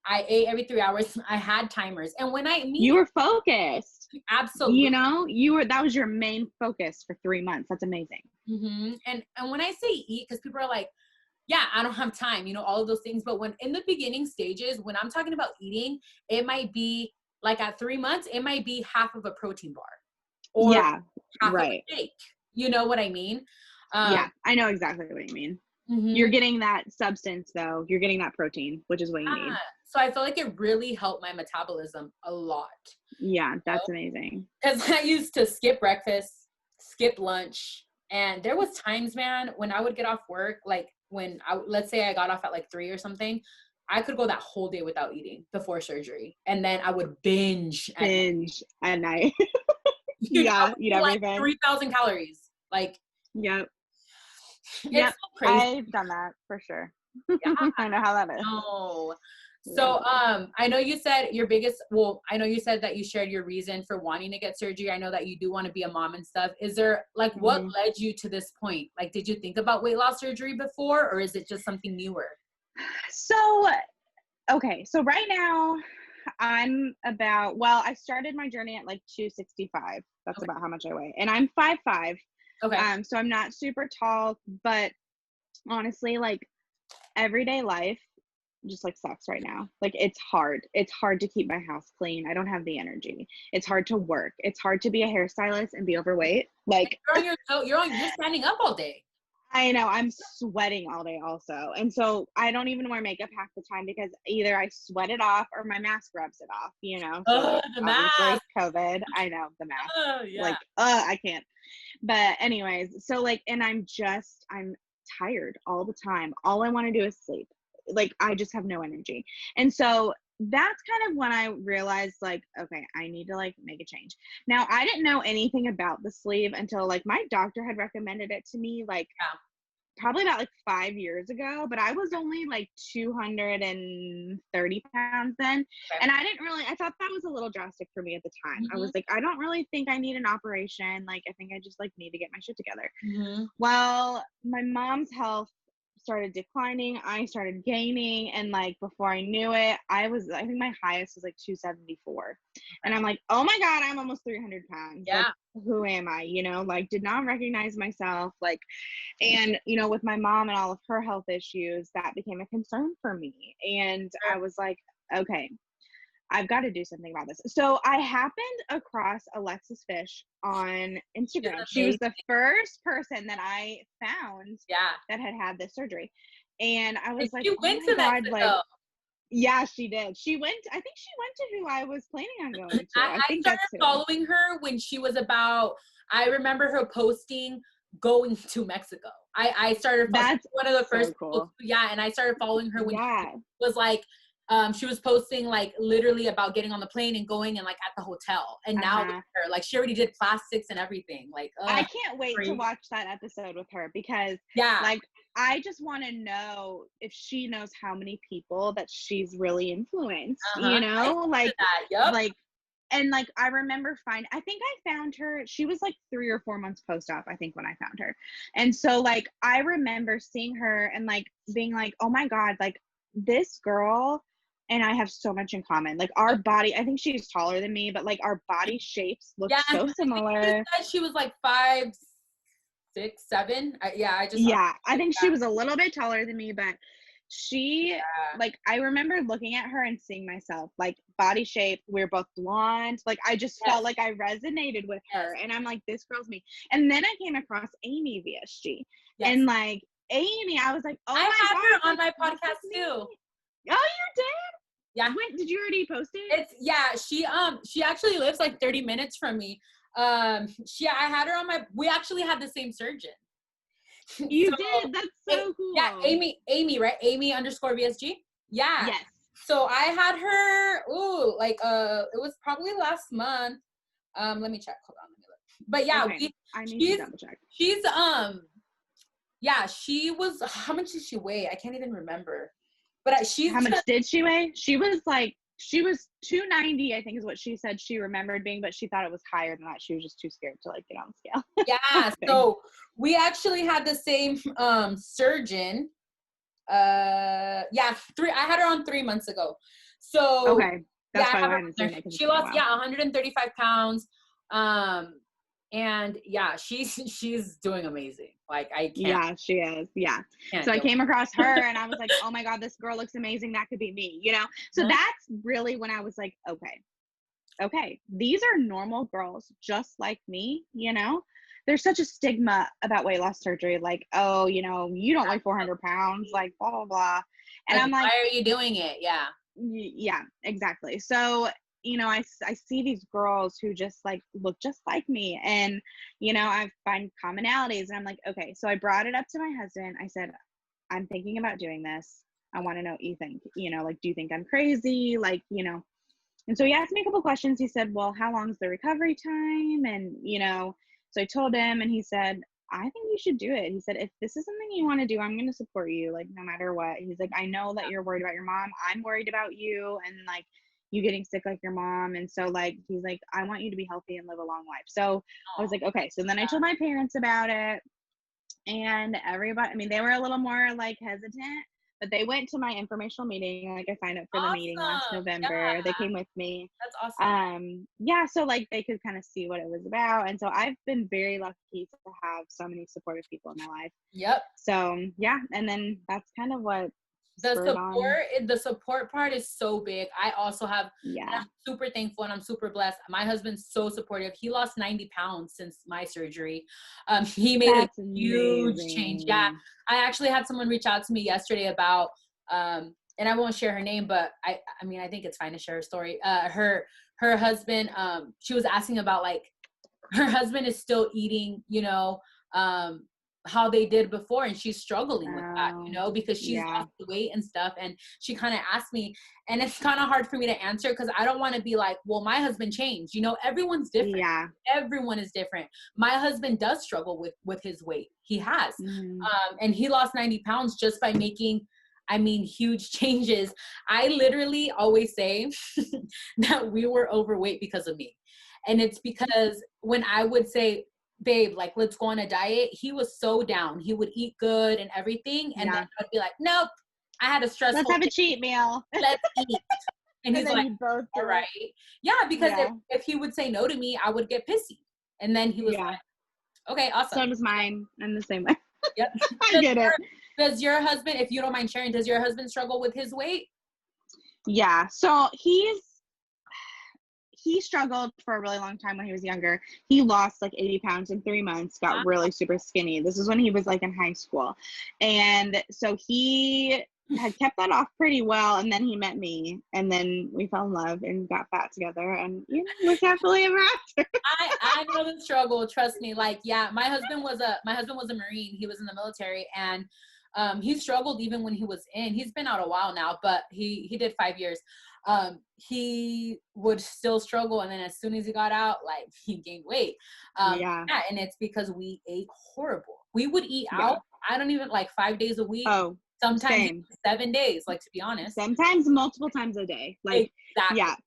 B: I ate every 3 hours. I had timers. And when
C: you were focused.
B: Absolutely.
C: You know, that was your main focus for 3 months. That's amazing.
B: And when I say eat, because people are like, yeah, I don't have time, you know, all of those things. But when in the beginning stages, when I'm talking about eating, it might be like at 3 months, it might be half of a protein bar or half of a shake. You know what I mean?
C: Yeah, I know exactly what you mean. You're getting that substance though. You're getting that protein, which is what you need.
B: So I feel like it really helped my metabolism a lot.
C: Yeah, that's amazing.
B: Because I used to skip breakfast, skip lunch. And there was times, man, when I would get off work, like let's say I got off at like 3 or something, I could go that whole day without eating before surgery. And then I would binge
C: at night.
B: Eat everything.
C: Like
B: 3,000 calories. Like,
C: yep.
B: It's so crazy.
C: I've done that for sure. I know how that is.
B: No. So, I know you said I know you said that you shared your reason for wanting to get surgery. I know that you do want to be a mom and stuff. Is there like, what led you to this point? Like, did you think about weight loss surgery before, or is it just something newer?
C: So, okay. So right now I started my journey at like 265. That's about how much I weigh. And I'm 5'5".
B: Okay.
C: So I'm not super tall, but honestly, like everyday life just like sucks right now. Like it's hard to keep my house clean. I don't have the energy. It's hard to work. It's hard to be a hairstylist and be overweight. Like
B: you're standing up all day.
C: I know, I'm sweating all day also. And so I don't even wear makeup half the time because either I sweat it off or my mask rubs it off, you know. So
B: the mask.
C: COVID. I know, the mask. I can't. But anyways, so like, and I'm tired all the time. All I want to do is sleep. Like I just have no energy. And so that's kind of when I realized like, okay, I need to like make a change. Now I didn't know anything about the sleeve until like my doctor had recommended it to me like probably about like 5 years ago, but I was only like 230 pounds then. Okay. And I thought that was a little drastic for me at the time. I was like, I don't really think I need an operation. Like, I think I just like need to get my shit together. Well, my mom's health started declining, I started gaining, and like before I knew it, I think my highest was like 274. And I'm like, oh my God, I'm almost 300 pounds.
B: Yeah.
C: Like, who am I? You know, like did not recognize myself. Like, and you know, with my mom and all of her health issues, that became a concern for me. And I was like, okay, I've got to do something about this. So I happened across Alexis Fish on Instagram. She was the first person that I found that had this surgery. And I was like,
B: she went to
C: God,
B: Mexico.
C: like, yeah, she did. I think she went to who I was planning on going to. I think
B: started following her when she was about, I remember her posting going to Mexico. I started
C: That's
B: one of the first
C: so cool.
B: and I started following her when she was like, she was posting like literally about getting on the plane and going and like at the hotel. And now her, like she already did plastics and everything. Like
C: I can't wait to watch that episode with her because like I just want to know if she knows how many people that she's really influenced, you know, like and like I remember I think I found her, she was like 3 or 4 months post-op, I think, when I found her. And so like I remember seeing her and like being like, oh my God, like this girl and I have so much in common. Like our body, I think she's taller than me, but like our body shapes look so similar.
B: She was like 5'6", 7.
C: I think she was a little bit taller than me, but she like I remember looking at her and seeing myself, like body shape. We're both blonde. Like I just felt like I resonated with her, and I'm like, this girl's me. And then I came across Amy.vsg, and like Amy, I was like, oh
B: I
C: my
B: had
C: God,
B: her on my podcast too.
C: Oh, you did?
B: Yeah.
C: When did you already post it?
B: She actually lives like 30 minutes from me. I had her on we actually had the same surgeon.
C: You did? That's so cool.
B: Yeah, Amy, right? Amy_VSG. Yeah.
C: Yes.
B: So I had her, it was probably last month. Let me check. Hold on, let me look. But yeah,
C: I need to double check.
B: She's she was, how much did she weigh? I can't even remember. But
C: how much did she weigh? She was 290, I think is what she said she remembered being, but she thought it was higher than that. She was just too scared to like get on the scale.
B: Yeah. So we actually had the same surgeon. I had her on 3 months ago. So
C: that's why I haven't seen it.
B: She lost 135 pounds. And she's doing amazing. Like I can't.
C: Yeah, she is. Yeah. So I came across her and I was like, oh my God, this girl looks amazing. That could be me, you know? So that's really when I was like, okay, these are normal girls just like me, you know? There's such a stigma about weight loss surgery. Like, oh, you know, you don't weigh 400 pounds, like blah, blah, blah. And I'm like,
B: why are you doing it? Yeah.
C: Yeah, exactly. So you know, I see these girls who just like look just like me, and you know, I find commonalities, and I'm like, okay. So I brought it up to my husband. I said, I'm thinking about doing this. I want to know what you think. You know, like, do you think I'm crazy? Like, you know. And so he asked me a couple questions. He said, well, how long is the recovery time? And you know, so I told him, and he said, I think you should do it. He said, if this is something you want to do, I'm going to support you, like no matter what. He's like, I know that you're worried about your mom. I'm worried about you, and like you getting sick like your mom. And so like he's like, I want you to be healthy and live a long life. So I was like, okay. So then I told my parents about it, and everybody, I mean, they were a little more like hesitant, but they went to my informational meeting. Like I signed up for the meeting last November. They came with me.
B: That's awesome.
C: So like they could kind of see what it was about. And so I've been very lucky to have so many supportive people in my life.
B: Yep.
C: So yeah. And then that's kind of what
B: the support part is so big. I also have, I'm super thankful and I'm super blessed. My husband's so supportive. He lost 90 pounds since my surgery. He made a huge change. Yeah. I actually had someone reach out to me yesterday about, and I won't share her name, but I mean, I think it's fine to share her story. Her husband, she was asking about like, her husband is still eating, you know, how they did before, and she's struggling with that, you know, because she's lost the weight and stuff. And she kind of asked me, and it's kind of hard for me to answer because I don't want to be like, well, my husband changed, you know, everyone's different. Yeah. Everyone is different. My husband does struggle with his weight. He has. And he lost 90 pounds just by making, I mean, huge changes. I literally always say that we were overweight because of me. And it's because when I would say, babe, like, let's go on a diet. He was so down. He would eat good and everything. And then I'd be like, nope, I had a stressful
C: Let's have a
B: day.
C: cheat meal.
B: Let's eat. And he's
C: then
B: like,
C: you both do
B: all
C: it.
B: right. Yeah, because if he would say no to me, I would get pissy. And then he was like, okay, awesome.
C: So does mine. I'm the same way.
B: Yep.
C: I get it.
B: Does your husband, if you don't mind sharing, does your husband struggle with his weight?
C: Yeah. So he struggled for a really long time when he was younger. He lost like 80 pounds in 3 months, got really super skinny. This is when he was like in high school. And so he had kept that off pretty well. And then he met me, and then we fell in love and got fat together, and we're happily ever after.
B: I know the struggle. Trust me. Like, yeah, my husband was a Marine. He was in the military, and he struggled even when he was in. He's been out a while now, but he did 5 years. He would still struggle, and then as soon as he got out, like, he gained weight. Yeah, and it's because we ate horrible. We would eat out. I don't even, like, 5 days a week.
C: Oh,
B: sometimes 7 days, like, to be honest.
C: Sometimes multiple times a day. Like,
B: exactly.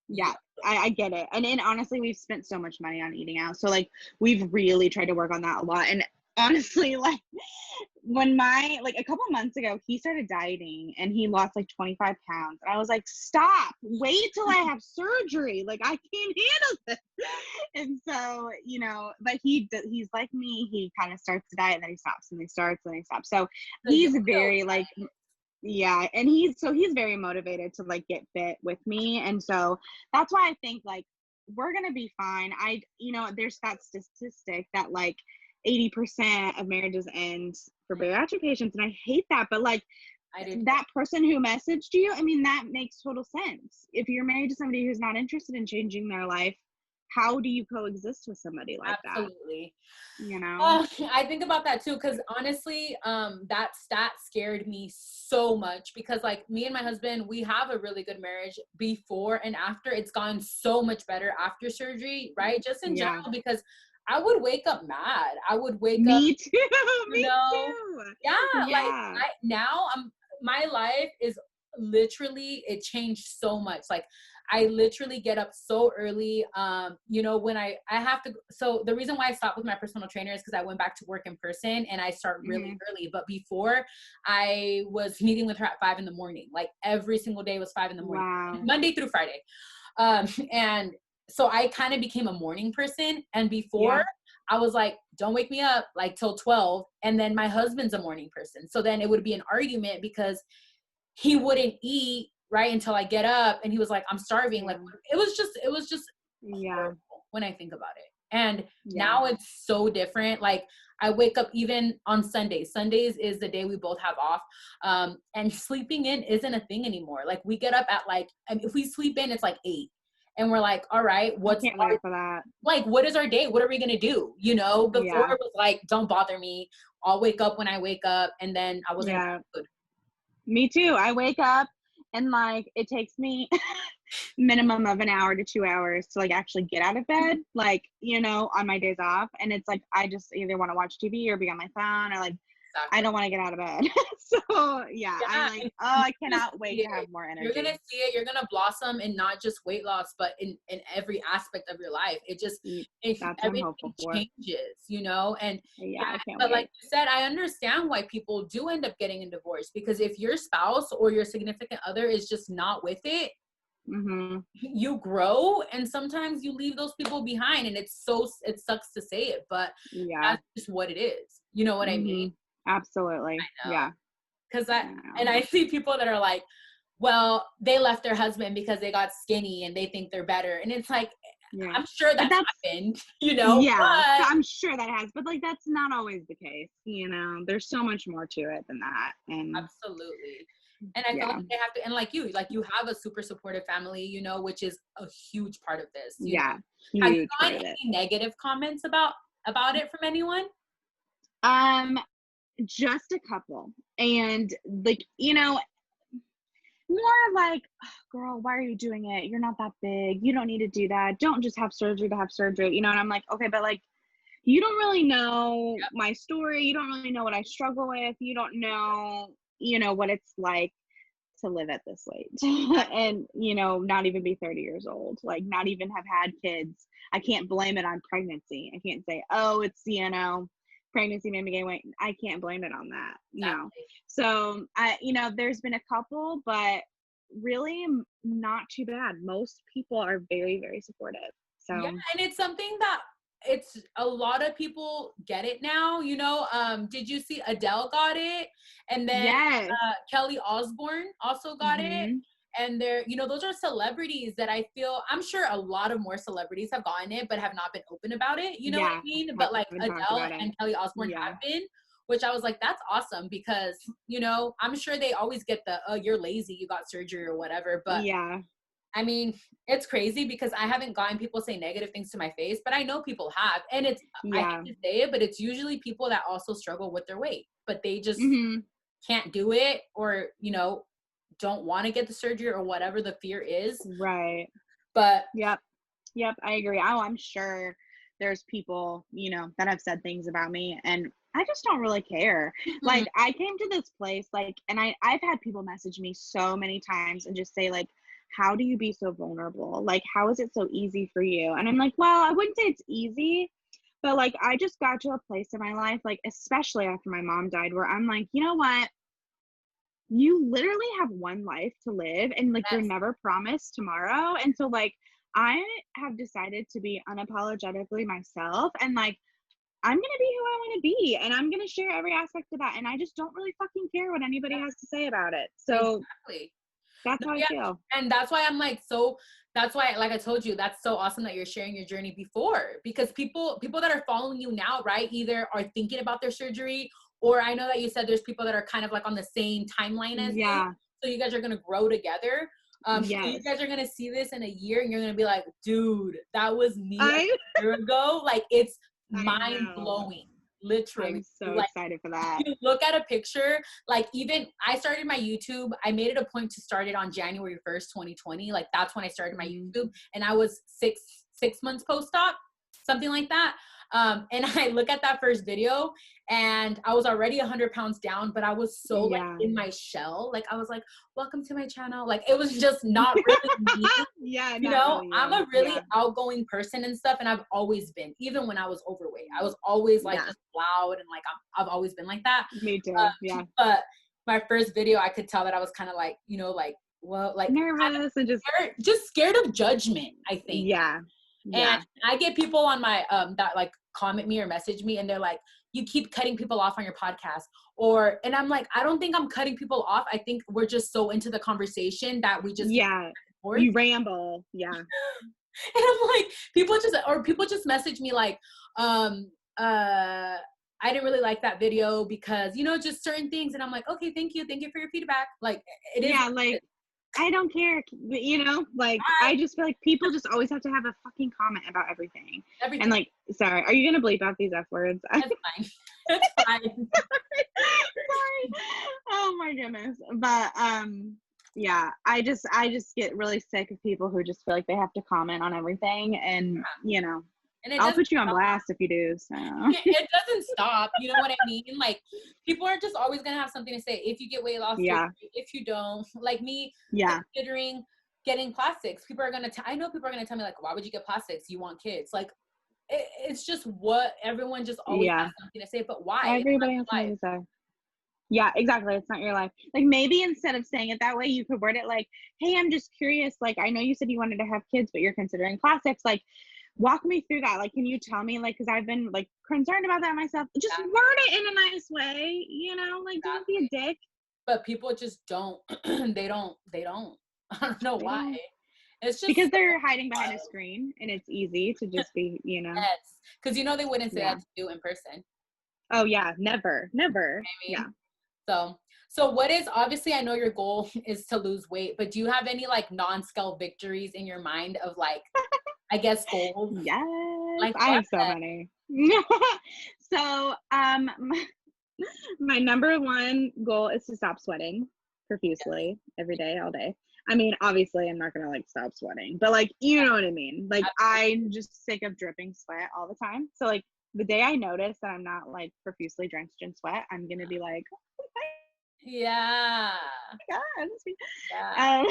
C: Yeah, I get it. And honestly, we've spent so much money on eating out. So, like, we've really tried to work on that a lot. And honestly, like, when a couple months ago, he started dieting and he lost like 25 pounds. And I was like, stop, wait till I have surgery. Like, I can't handle this. And so, but he's like me. He kind of starts to diet and then he stops, and he starts and he stops. So he's very like, yeah. And he's very motivated to like get fit with me. And so that's why I think like we're going to be fine. There's that statistic that like 80% of marriages end for bariatric patients. And I hate that, but like that person who messaged you, I mean, that makes total sense. If you're married to somebody who's not interested in changing their life, how do you coexist with somebody like that?
B: Absolutely.
C: I
B: think about that too, because honestly, that stat scared me so much, because like me and my husband, we have a really good marriage before and after. It's gone so much better after surgery, right? Just in general, because I would wake up mad. I would wake up.
C: Me too. Me too.
B: Yeah. Like my life is literally, it changed so much. Like, I literally get up so early. When I have to, so the reason why I stopped with my personal trainer is because I went back to work in person and I start really early. But before, I was meeting with her at 5 a.m. Like, every single day was 5 a.m.
C: Wow.
B: Monday through Friday. And so I kind of became a morning person. And before I was like, don't wake me up like till 12. And then my husband's a morning person. So then it would be an argument because he wouldn't eat right until I get up, and he was like, I'm starving. Like, it was just horrible when I think about it. And now it's so different. Like, I wake up even on Sundays. Sundays is the day we both have off. And sleeping in isn't a thing anymore. Like, we get up at like, if we sleep in, it's like 8. And we're like, all right,
C: I can't wait for that.
B: Like, what is our day? What are we going to do? Before it was like, don't bother me. I'll wake up when I wake up. And then I wasn't good.
C: Me too. I wake up and like, it takes me minimum of an hour to 2 hours to like actually get out of bed, like, on my days off. And it's like, I just either want to watch TV or be on my phone, or like, I don't want to get out of bed. So I'm like, I cannot wait to have more energy.
B: You're going to see it. You're going to blossom in not just weight loss, but in every aspect of your life. It just, everything changes, and
C: I can't
B: but
C: wait.
B: like you said, I understand why people do end up getting a divorce, because if your spouse or your significant other is just not with it, you grow, and sometimes you leave those people behind, and it sucks to say it, but that's just what it is. You know what I mean?
C: Absolutely. Yeah.
B: Because I see people that are like, well, they left their husband because they got skinny and they think they're better. And it's like, I'm sure that's happened,
C: Yeah,
B: but
C: I'm sure that has, but like, that's not always the case. There's so much more to it than that. And
B: absolutely. And I feel like they have to, and like you have a super supportive family, which is a huge part of this.
C: Huge
B: have you
C: part
B: gotten
C: of it.
B: any negative comments about it from anyone?
C: Just a couple. And like, more like, oh, girl, why are you doing it? You're not that big. You don't need to do that. Don't just have surgery to have surgery. And I'm like, okay, but like, you don't really know my story. You don't really know what I struggle with. You don't know, what it's like to live at this weight and, not even be 30 years old, like not even have had kids. I can't blame it on pregnancy. I can't say, oh, it's, pregnancy made me gain weight. I can't blame it on that. No. So there's been a couple, but really not too bad. Most people are very, very supportive. So
B: yeah, and it's something that it's a lot of people get it now, did you see Adele got it? And then
C: yes.
B: Kelly Osbourne also got it. And they're, those are celebrities that I feel, I'm sure a lot of more celebrities have gotten it, but have not been open about it. You know what I mean? But like Adele and Kelly Osbourne have been, which I was like, that's awesome because, I'm sure they always get the, oh, you're lazy, you got surgery or whatever. But
C: yeah.
B: I mean, it's crazy because I haven't gotten people say negative things to my face, but I know people have. And it's, I hate to say it, but it's usually people that also struggle with their weight, but they just can't do it or, don't want to get the surgery or whatever the fear is.
C: Right.
B: But
C: Yep, I agree. Oh, I'm sure there's people, that have said things about me and I just don't really care. Like I came to this place, like, and I've had people message me so many times and just say like, how do you be so vulnerable? Like, how is it so easy for you? And I'm like, well, I wouldn't say it's easy, but like, I just got to a place in my life, like, especially after my mom died, where I'm like, you know what? You literally have one life to live and like, you're never promised tomorrow. And so like, I have decided to be unapologetically myself and like, I'm going to be who I want to be and I'm going to share every aspect of that. And I just don't really fucking care what anybody has to say about it. So that's how I feel.
B: And that's why I'm like, that's why, like I told you, that's so awesome that you're sharing your journey before, because people that are following you now, right, either are thinking about their surgery, or I know that you said there's people that are kind of like on the same timeline as you. So you guys are going to grow together. So you guys are going to see this in a year and you're going to be like, dude, that was me a year ago. Like, it's mind blowing. Literally.
C: I'm so excited for that.
B: You look at a picture, like even I started my YouTube, I made it a point to start it on January 1st, 2020. Like that's when I started my YouTube and I was six months post-op, something like that. And I look at that first video and I was already 100 pounds down, but I was so like in my shell. Like I was like, welcome to my channel. Like it was just not really me.
C: Really
B: I'm a really outgoing person and stuff. And I've always been, even when I was overweight, I was always like just loud and like, I've always been like that.
C: Me too.
B: But my first video, I could tell that I was kind of like, like, well, like
C: nervous and
B: just scared of judgment, I think. And I get people on my, that like comment me or message me and they're like, you keep cutting people off on your podcast and I'm like, I don't think I'm cutting people off. I think we're just so into the conversation that we just,
C: you ramble. And
B: I'm like, people just message me like, I didn't really like that video because, just certain things. And I'm like, okay, thank you for your feedback. Like it is.
C: Yeah, like, I don't care, like, I just feel like people just always have to have a fucking comment about everything. And like, sorry, are you going to bleep out these F words?
B: That's fine. That's fine.
C: Sorry. Oh my goodness. But, yeah, I just get really sick of people who just feel like they have to comment on everything and, and I'll put you on blast if you do. So
B: it doesn't stop. You know what I mean? Like people are just always gonna have something to say. If you get weight loss, if you don't, like me, considering getting plastics, people are gonna. I know people are gonna tell me like, why would you get plastics? You want kids? Like it's just what everyone just always has something to say. But why?
C: Everybody has something to say. Yeah, exactly. It's not your life. Like maybe instead of saying it that way, you could word it like, hey, I'm just curious. Like I know you said you wanted to have kids, but you're considering plastics. Like walk me through that. Like, can you tell me, like, because I've been like concerned about that myself. Just word it in a nice way, like don't be a dick.
B: But people just don't. they don't. I don't know why. It's just
C: because they're hiding behind a screen, and it's easy to just be, Yes,
B: because they wouldn't say that to you in person.
C: Oh yeah, never.
B: I mean,
C: yeah.
B: So what is, obviously I know your goal is to lose weight, but do you have any like non-scale victories in your mind of like, I guess goals?
C: Yes,
B: like,
C: I have so many. So, my number one goal is to stop sweating profusely every day, all day. I mean, obviously I'm not going to like stop sweating, but like, you know what I mean? Like I'm just sick of dripping sweat all the time. So like the day I notice that I'm not like profusely drenched in sweat, I'm going to be like,
B: Yeah.
C: Yeah.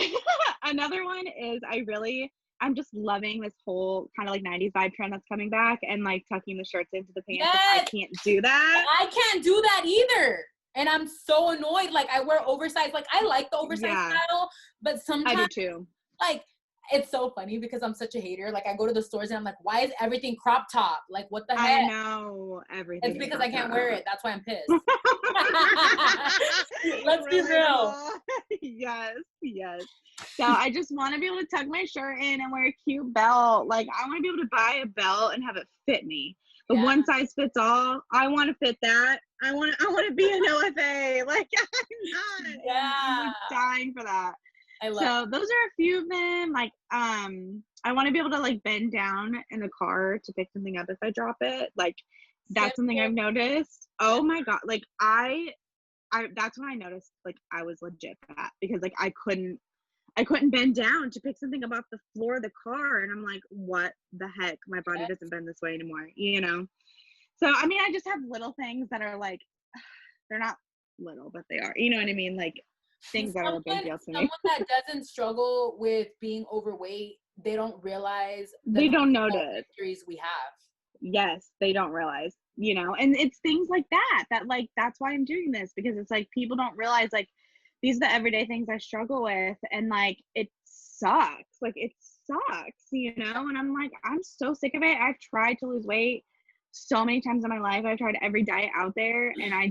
C: Another one is I'm just loving this whole kind of like 90s vibe trend that's coming back and like tucking the shirts into the pants.
B: Yes.
C: I can't do that.
B: I can't do that either. And I'm so annoyed. Like I wear oversized, like I like the oversized style, but sometimes
C: I do too.
B: Like it's so funny because I'm such a hater. Like I go to the stores and I'm like, why is everything crop top? Like what the heck?
C: I know everything.
B: It's because I can't wear it. That's why I'm pissed. Let's be real.
C: Yes. So I just want to be able to tuck my shirt in and wear a cute belt. Like I want to be able to buy a belt and have it fit me. The one size fits all. I want to fit that. I want to be an OFA. Like I'm not.
B: Yeah.
C: I'm like dying for that.
B: Those
C: are a few of them. Like I want to be able to like bend down in the car to pick something up if I drop it. Like that's something I've noticed. Oh my god. Like I that's when I noticed like I was legit fat because like I couldn't bend down to pick something up off the floor of the car, and I'm like, what the heck? My body doesn't bend this way anymore, you know? So I mean, I just have little things that are like, they're not little, but they are, you know what I mean? Like things that are a big deal to me.
B: Someone that doesn't struggle with being overweight, they don't realize
C: they don't notice
B: victories we have.
C: Yes, they don't realize, you know, and it's things like that like that's why I'm doing this, because it's like people don't realize like these are the everyday things I struggle with, and like it sucks, you know, and I'm like, I'm so sick of it. I've tried to lose weight so many times in my life. I've tried every diet out there, and I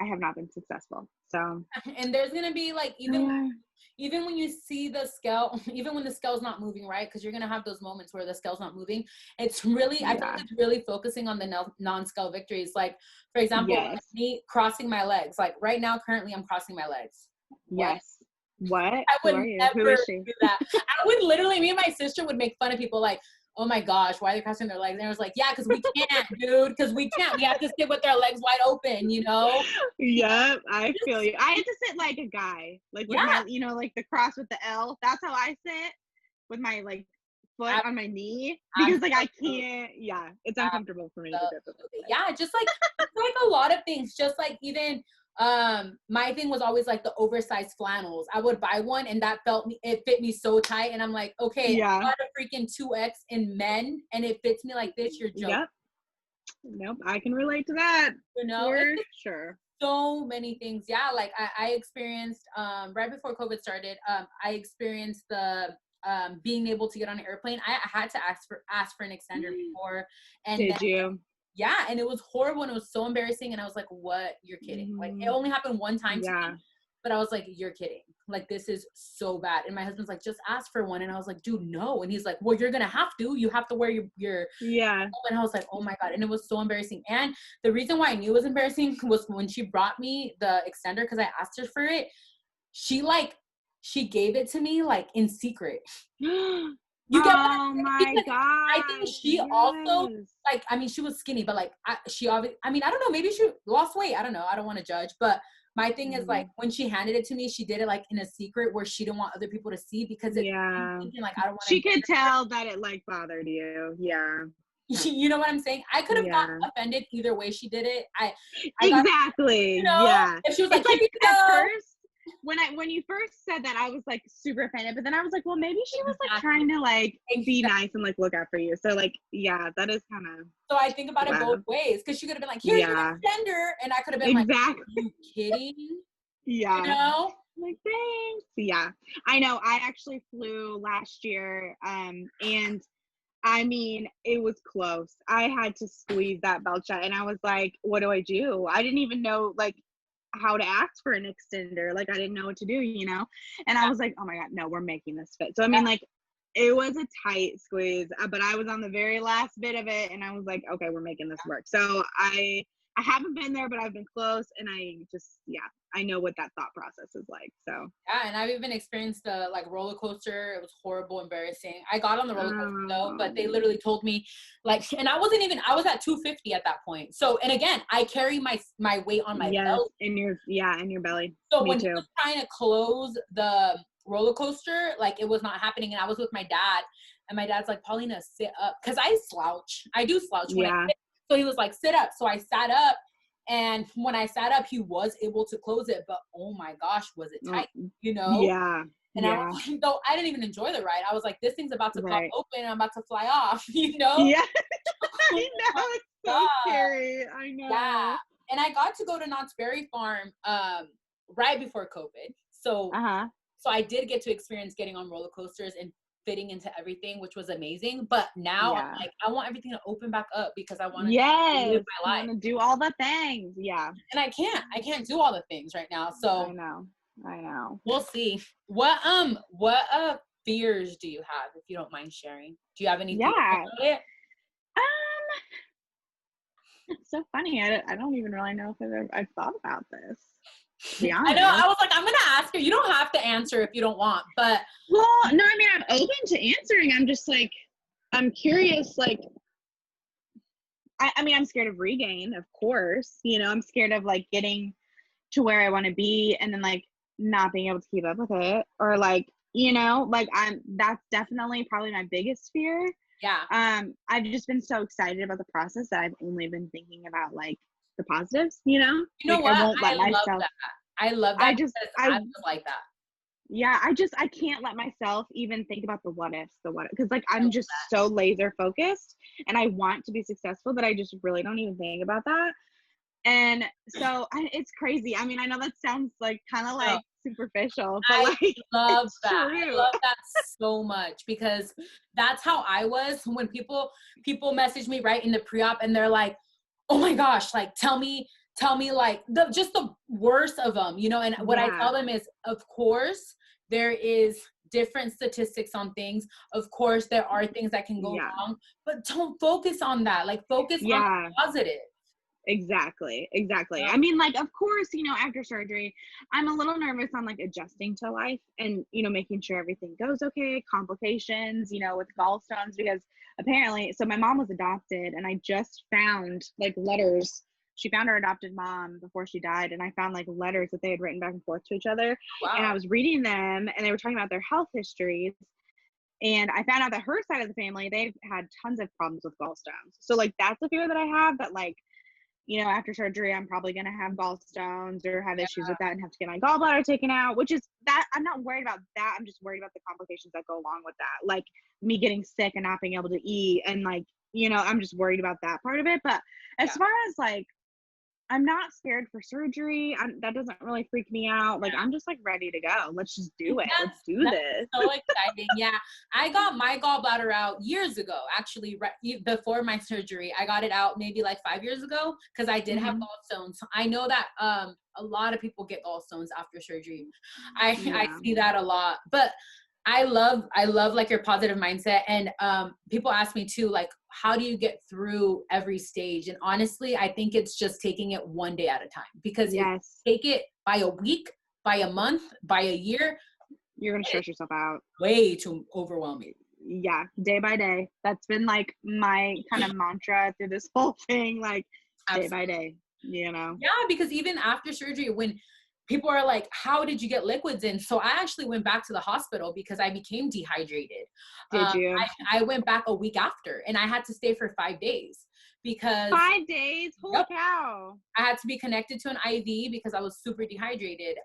C: have not been successful. So
B: and there's gonna be like even when you see the scale, even when the scale's not moving, right? Because you're gonna have those moments where the scale's not moving. It's really I think it's really focusing on the non-scale victories. Like for example, me crossing my legs. Like right now, currently, I'm crossing my legs.
C: Yes. What?
B: I would never do that. I would literally, me and my sister would make fun of people like, oh my gosh, why are they crossing their legs? And I was like, yeah, because we can't, dude, because we can't. We have to sit with our legs wide open, you know?
C: Yep, I feel you. I had to sit like a guy, like with my, you know, like the cross with the L. That's how I sit, with my like foot on my knee, because like I can't. Yeah, it's uncomfortable for me to do it.
B: Yeah, just like a lot of things. Just like even my thing was always like the oversized flannels. I would buy one and it fit me so tight, and I'm like, okay, I got a freaking 2X in men and it fits me like this. You're joking.
C: Yep. Nope, I can relate to that.
B: You know,
C: for sure.
B: So many things. Yeah, like I experienced right before COVID started, I experienced the being able to get on an airplane. I had to ask for an extender before. And
C: did you?
B: Yeah, and it was horrible and it was so embarrassing, and I was like, what? You're kidding. Like it only happened one time to me, but I was like, you're kidding. Like this is so bad. And my husband's like, just ask for one. And I was like, dude, no. And he's like, well, you're gonna have to. You have to wear your And I was like, oh my god. And it was so embarrassing. And the reason why I knew it was embarrassing was when she brought me the extender, because I asked her for it. She gave it to me like in secret. You get
C: oh my god!
B: I think she also like. I mean, she was skinny, but like she obviously. I mean, I don't know. Maybe she lost weight. I don't know. I don't want to judge. But my thing is like when she handed it to me, she did it like in a secret where she didn't want other people to see, because thinking, like I don't want.
C: She could tell that it like bothered you. Yeah.
B: You know what I'm saying? I could have gotten offended either way she did it. I
C: exactly.
B: You know,
C: yeah.
B: If she was like,
C: at first. When you first said that, I was like super offended, but then I was like, well, maybe she was like trying to like be nice and like look out for you. So like, yeah, that is kind of.
B: So I think about it both ways, because she could have been like, here's your extender, and I could have been like, are you kidding?
C: Yeah.
B: You know?
C: Like, thanks. Yeah, I know. I actually flew last year, and I mean, it was close. I had to squeeze that belt shut, and I was like, what do I do? I didn't even know like how to ask for an extender. Like I didn't know what to do, you know? And I was like, oh my god, no, we're making this fit. So I mean, like it was a tight squeeze, but I was on the very last bit of it, and I was like, okay, we're making this work. So I haven't been there, but I've been close, and I just I know what that thought process is like. So
B: yeah, and I've even experienced the like roller coaster. It was horrible, embarrassing. I got on the roller coaster though, but they literally told me like, and I was at 250 at that point. So, and again, I carry my weight on my belt.
C: in your belly.
B: So when he was trying to close the roller coaster, like it was not happening, and I was with my dad, and my dad's like, Paulina, sit up, because I do slouch when I sit. So he was like, sit up. So I sat up, And when I sat up, he was able to close it, but oh my gosh, was it tight, you know?
C: Yeah.
B: And I was like, though I didn't even enjoy the ride. I was like, this thing's about to pop open and I'm about to fly off, you know?
C: Yeah. I know, it's so scary. I know.
B: Yeah. And I got to go to Knott's Berry Farm right before COVID. So so I did get to experience getting on roller coasters and fitting into everything, which was amazing. But now I'm like, I want everything to open back up because I want to live my life.
C: I want to do all the things. Yeah.
B: And I can't do all the things right now. So
C: I know.
B: We'll see. What fears do you have, if you don't mind sharing? Do you have any fears about it?
C: It's so funny. I don't even really know if I've thought about this. To be honest.
B: I know. I was like, I'm gonna ask her. You don't have to answer if you don't want, but
C: well, no, I mean, I'm open to answering. I'm just like, I'm curious. Like, I mean, I'm scared of regain, of course. You know, I'm scared of like getting to where I want to be and then like not being able to keep up with it, or like, you know, like that's definitely probably my biggest fear.
B: Yeah.
C: I've just been so excited about the process that I've only been thinking about like the positives, you know?
B: You know
C: like,
B: what?
C: I won't let myself.
B: Love that. I love that. I just like that.
C: Yeah, I can't let myself even think about the what ifs, because like I'm just so laser focused and I want to be successful that I just really don't even think about that. And so it's crazy. I mean, I know that sounds like kind of like superficial, but
B: I
C: like
B: love that.
C: True.
B: I love that so much because that's how I was when people message me right in the pre-op and they're like, oh my gosh, like tell me like the worst of them, you know? And what I tell them is, of course, there is different statistics on things. Of course, there are things that can go wrong, but don't focus on that. Like focus on the positive.
C: Exactly. I mean, like, of course, you know, after surgery, I'm a little nervous on like adjusting to life and, you know, making sure everything goes okay, complications, you know, with gallstones, because apparently, so my mom was adopted and I just found like letters. She found her adopted mom before she died. And I found like letters that they had written back and forth to each other. Wow. And I was reading them and they were talking about their health histories. And I found out that her side of the family, they've had tons of problems with gallstones. So like, that's a fear that I have, that like, you know, after surgery, I'm probably going to have gallstones or have issues with that and have to get my gallbladder taken out, which is that I'm not worried about that. I'm just worried about the complications that go along with that. Like me getting sick and not being able to eat. And like, you know, I'm just worried about that part of it. But as far as like, I'm not scared for surgery. That doesn't really freak me out. Like, I'm just like ready to go. Let's just do it. Let's do this.
B: So exciting. Yeah. I got my gallbladder out years ago, actually, right before my surgery. I got it out maybe like 5 years ago because I did have gallstones. I know that a lot of people get gallstones after surgery. I see that a lot. But I love like your positive mindset. And people ask me too, like, how do you get through every stage? And honestly, I think it's just taking it one day at a time, because if you take it by a week, by a month, by a year,
C: you're going to stress yourself out.
B: Way too overwhelming.
C: Yeah. Day by day. That's been like my kind of mantra through this whole thing. Like day by day, you know?
B: Yeah. Because even after surgery, when people are like, how did you get liquids in? So I actually went back to the hospital because I became dehydrated.
C: Did you?
B: I went back a week after and I had to stay for 5 days because
C: 5 days? Holy cow.
B: I had to be connected to an IV because I was super dehydrated.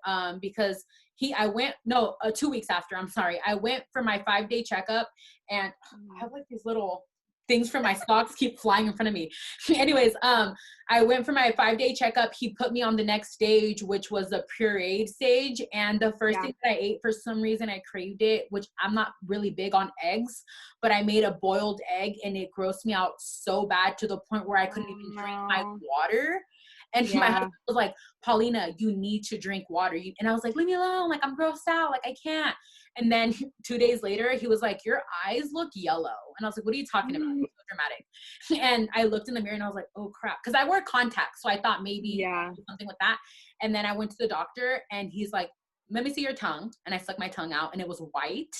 B: Because 2 weeks after, I'm sorry. I went for my 5-day checkup and I have like these little things from my socks keep flying in front of me. Anyways, I went for my 5-day checkup. He put me on the next stage, which was the pureed stage. And the first thing that I ate, for some reason, I craved it, which I'm not really big on eggs, but I made a boiled egg and it grossed me out so bad to the point where I couldn't even drink my water. And my husband was like, Paulina, you need to drink water. And I was like, leave me alone. Like, I'm grossed out. Like, I can't. And then 2 days later, he was like, your eyes look yellow. And I was like, what are you talking about? It's so dramatic. And I looked in the mirror and I was like, oh crap. Cause I wear contacts. So I thought maybe something with that. And then I went to the doctor and he's like, let me see your tongue. And I stuck my tongue out and it was white.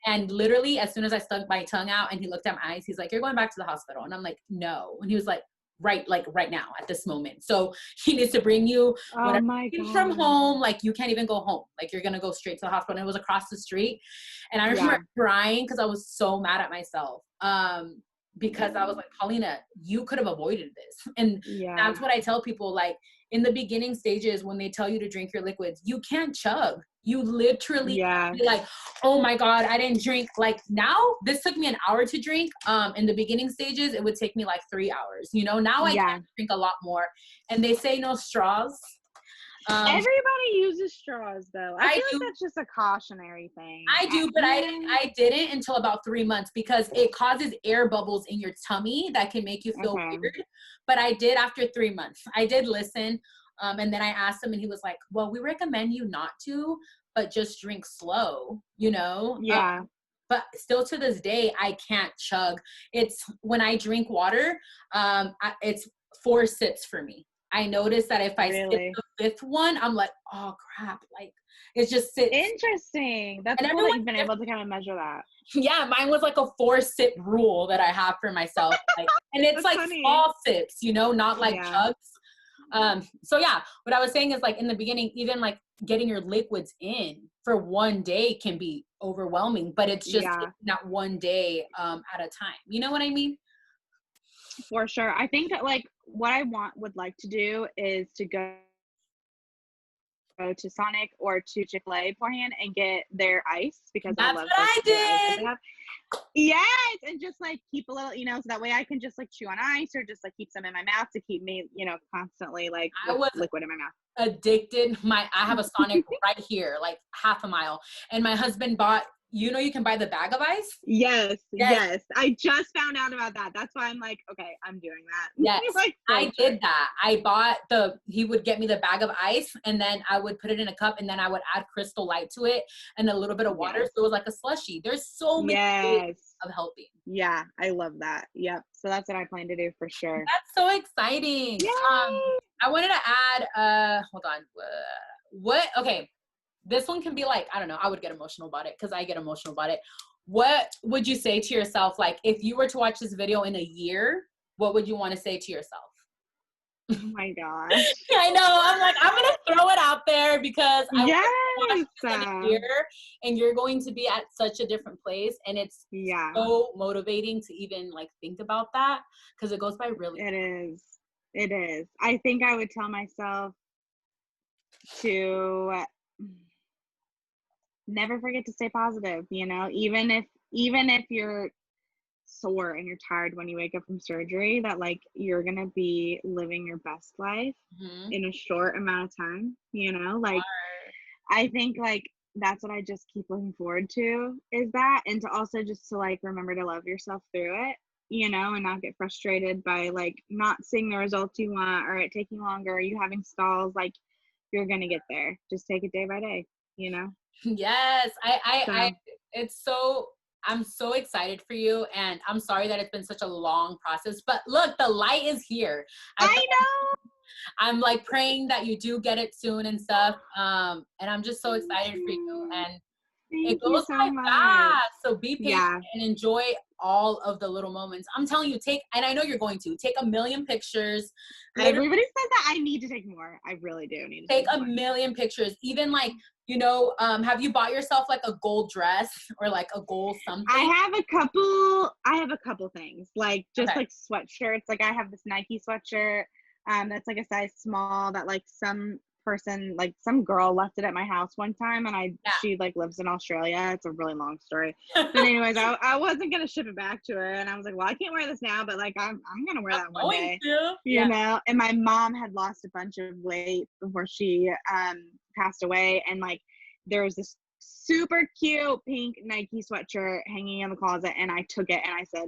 B: And literally as soon as I stuck my tongue out and he looked at my eyes, he's like, you're going back to the hospital. And I'm like, no. And he was like, right now at this moment. So he needs to bring you from home. Like you can't even go home. Like you're going to go straight to the hospital. And it was across the street. And I remember crying because I was so mad at myself. because I was like, Paulina, you could have avoided this. And that's what I tell people, like in the beginning stages, when they tell you to drink your liquids, you can't chug. You literally can't be like, oh my God, I didn't drink. Like now, this took me an hour to drink. In the beginning stages, it would take me like 3 hours. You know, now I can drink a lot more. And they say no straws.
C: Everybody uses straws though. I feel like that's just a cautionary thing.
B: I do, but I didn't until about 3 months because it causes air bubbles in your tummy that can make you feel weird. But I did after 3 months. I did listen. And then I asked him and he was like, well, we recommend you not to, but just drink slow, you know?
C: Yeah.
B: But still to this day, I can't chug. It's when I drink water, it's 4 sips for me. I noticed that if I sip the 5th one, I'm like, oh crap. Like it's just sits.
C: Interesting. That's cool that you've been able to kind of measure that.
B: Yeah, mine was like a 4-sip rule that I have for myself. Like, and it's like funny. Small sips, you know, not like chugs. So yeah, what I was saying is like in the beginning, even like getting your liquids in for one day can be overwhelming, but it's just that one day at a time. You know what I mean?
C: For sure. I think that like what I would like to do is to go to Sonic or to Chick-fil-A beforehand and get their ice because I love
B: what I did.
C: Yes, and just like keep a little, you know, so that way I can just like chew on ice or just like keep some in my mouth to keep me, you know, constantly like liquid in my mouth.
B: Addicted. I have a Sonic right here, like half a mile, and my husband bought. You know, you can buy the bag of ice.
C: Yes. I just found out about that. That's why I'm like, okay, I'm doing that.
B: Yes,
C: like,
B: I did that. I bought he would get me the bag of ice and then I would put it in a cup and then I would add Crystal Light to it and a little bit of water. So it was like a slushie. There's so many ways of helping.
C: Yeah, I love that. Yep. So that's what I plan to do for sure.
B: That's so exciting.
C: Yay!
B: I wanted to add, hold on. Okay. This one can be like, I don't know, I would get emotional about it because I get emotional about it. What would you say to yourself? Like if you were to watch this video in a year, what would you want to say to yourself?
C: Oh my gosh.
B: I know. I'm like, I'm going to throw it out there because I want to watch this in a year and you're going to be at such a different place. And it's so motivating to even like think about that because it goes by really fast.
C: It is. I think I would tell myself to never forget to stay positive, you know, even if you're sore and you're tired when you wake up from surgery, that like you're gonna be living your best life in a short amount of time, you know, like I think like that's what I just keep looking forward to is that, and to also just to like remember to love yourself through it, you know, and not get frustrated by like not seeing the results you want or it taking longer or you having stalls. Like you're gonna get there. Just take it day by day, you know.
B: Yes, I'm so excited for you and I'm sorry that it's been such a long process, but look, the light is here.
C: I know.
B: I'm like praying that you do get it soon and stuff. And I'm just so excited for you. And it goes by fast. So be patient and enjoy all of the little moments. I'm telling you, and I know you're going to take a million pictures.
C: Everybody says that I need to take more. I really do need to
B: take a million pictures. Even like, you know, have you bought yourself like a gold dress or like a gold something?
C: I have a couple things, like just like sweatshirts. Like I have this Nike sweatshirt that's like a size small that like some person, like some girl left it at my house one time and she like lives in Australia. It's a really long story. But anyways, I wasn't gonna ship it back to her and I was like, well, I can't wear this now, but like I'm gonna wear that one day. You know? And my mom had lost a bunch of weight before she passed away, and like there was this super cute pink Nike sweatshirt hanging in the closet and I took it and I said,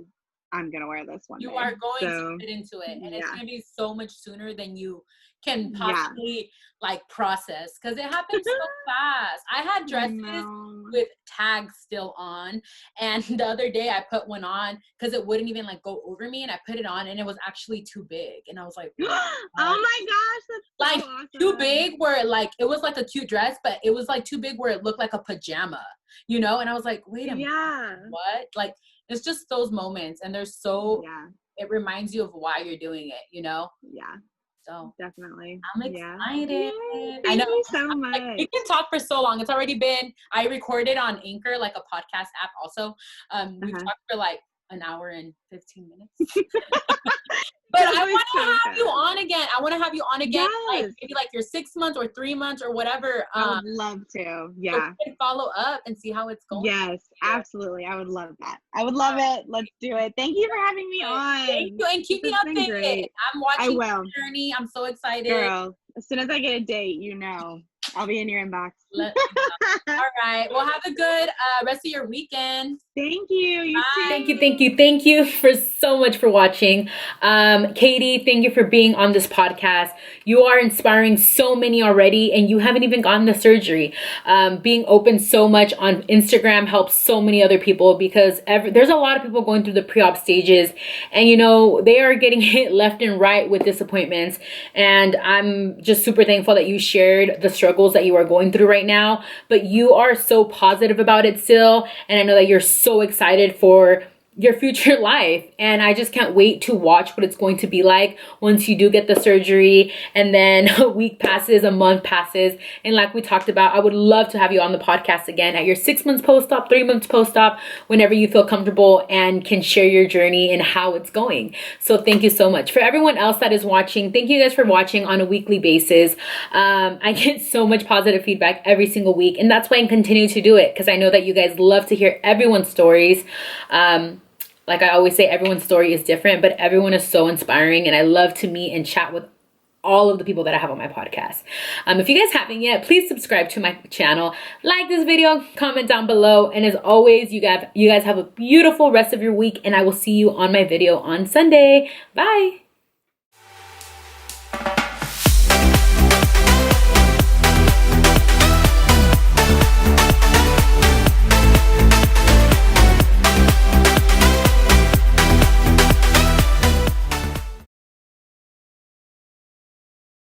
C: I'm gonna wear this one.
B: You are going to get into it, and it's gonna be so much sooner than you can possibly like process because it happens so fast. I had dresses with tags still on, and the other day I put one on because it wouldn't even like go over me, and I put it on, and it was actually too big, and I was like,
C: oh my gosh, that's
B: like
C: so awesome.
B: Too big where like it was like a cute dress, but it was like too big where it looked like a pajama, you know? And I was like, wait a minute, what? Like it's just those moments, and there's it reminds you of why you're doing it, you know?
C: Yeah.
B: So
C: definitely.
B: I'm excited.
C: Yay, thank you so much.
B: Like, we can talk for so long. It's already been, I recorded on Anchor, like a podcast app also. We've talked for like an hour and 15 minutes. But I want to have you on again. I want to have you on again, like maybe like your 6 months or 3 months or whatever.
C: I would love to. Yeah. So
B: we can follow up and see how it's going.
C: Yes, absolutely. I would love that. I would love it. Let's do it. Thank you for having me on.
B: Thank you, and keep me updated. I'm watching your journey. I'm so excited.
C: Girl, as soon as I get a date, I'll be in your inbox.
B: All right. Well, have a good rest of your weekend.
C: Thank you. You too.
A: Thank you for so much for watching. Katie, thank you for being on this podcast. You are inspiring so many already, and you haven't even gotten the surgery. Being open so much on Instagram helps so many other people, because there's a lot of people going through the pre-op stages, and they are getting hit left and right with disappointments. And I'm just super thankful that you shared the struggles that you are going through right now, but you are so positive about it still. And I know that you're so excited for your future life, and I just can't wait to watch what it's going to be like once you do get the surgery, and then a week passes, a month passes, and like we talked about, I would love to have you on the podcast again at your 6 months post-op, 3 months post-op, whenever you feel comfortable and can share your journey and how it's going. So thank you so much. For everyone else that is watching, thank you guys for watching on a weekly basis. I get so much positive feedback every single week, and that's why I continue to do it, because I know that you guys love to hear everyone's stories. Like I always say, everyone's story is different, but everyone is so inspiring, and I love to meet and chat with all of the people that I have on my podcast. If you guys haven't yet, please subscribe to my channel, like this video, comment down below, and as always, you guys have a beautiful rest of your week, and I will see you on my video on Sunday. Bye.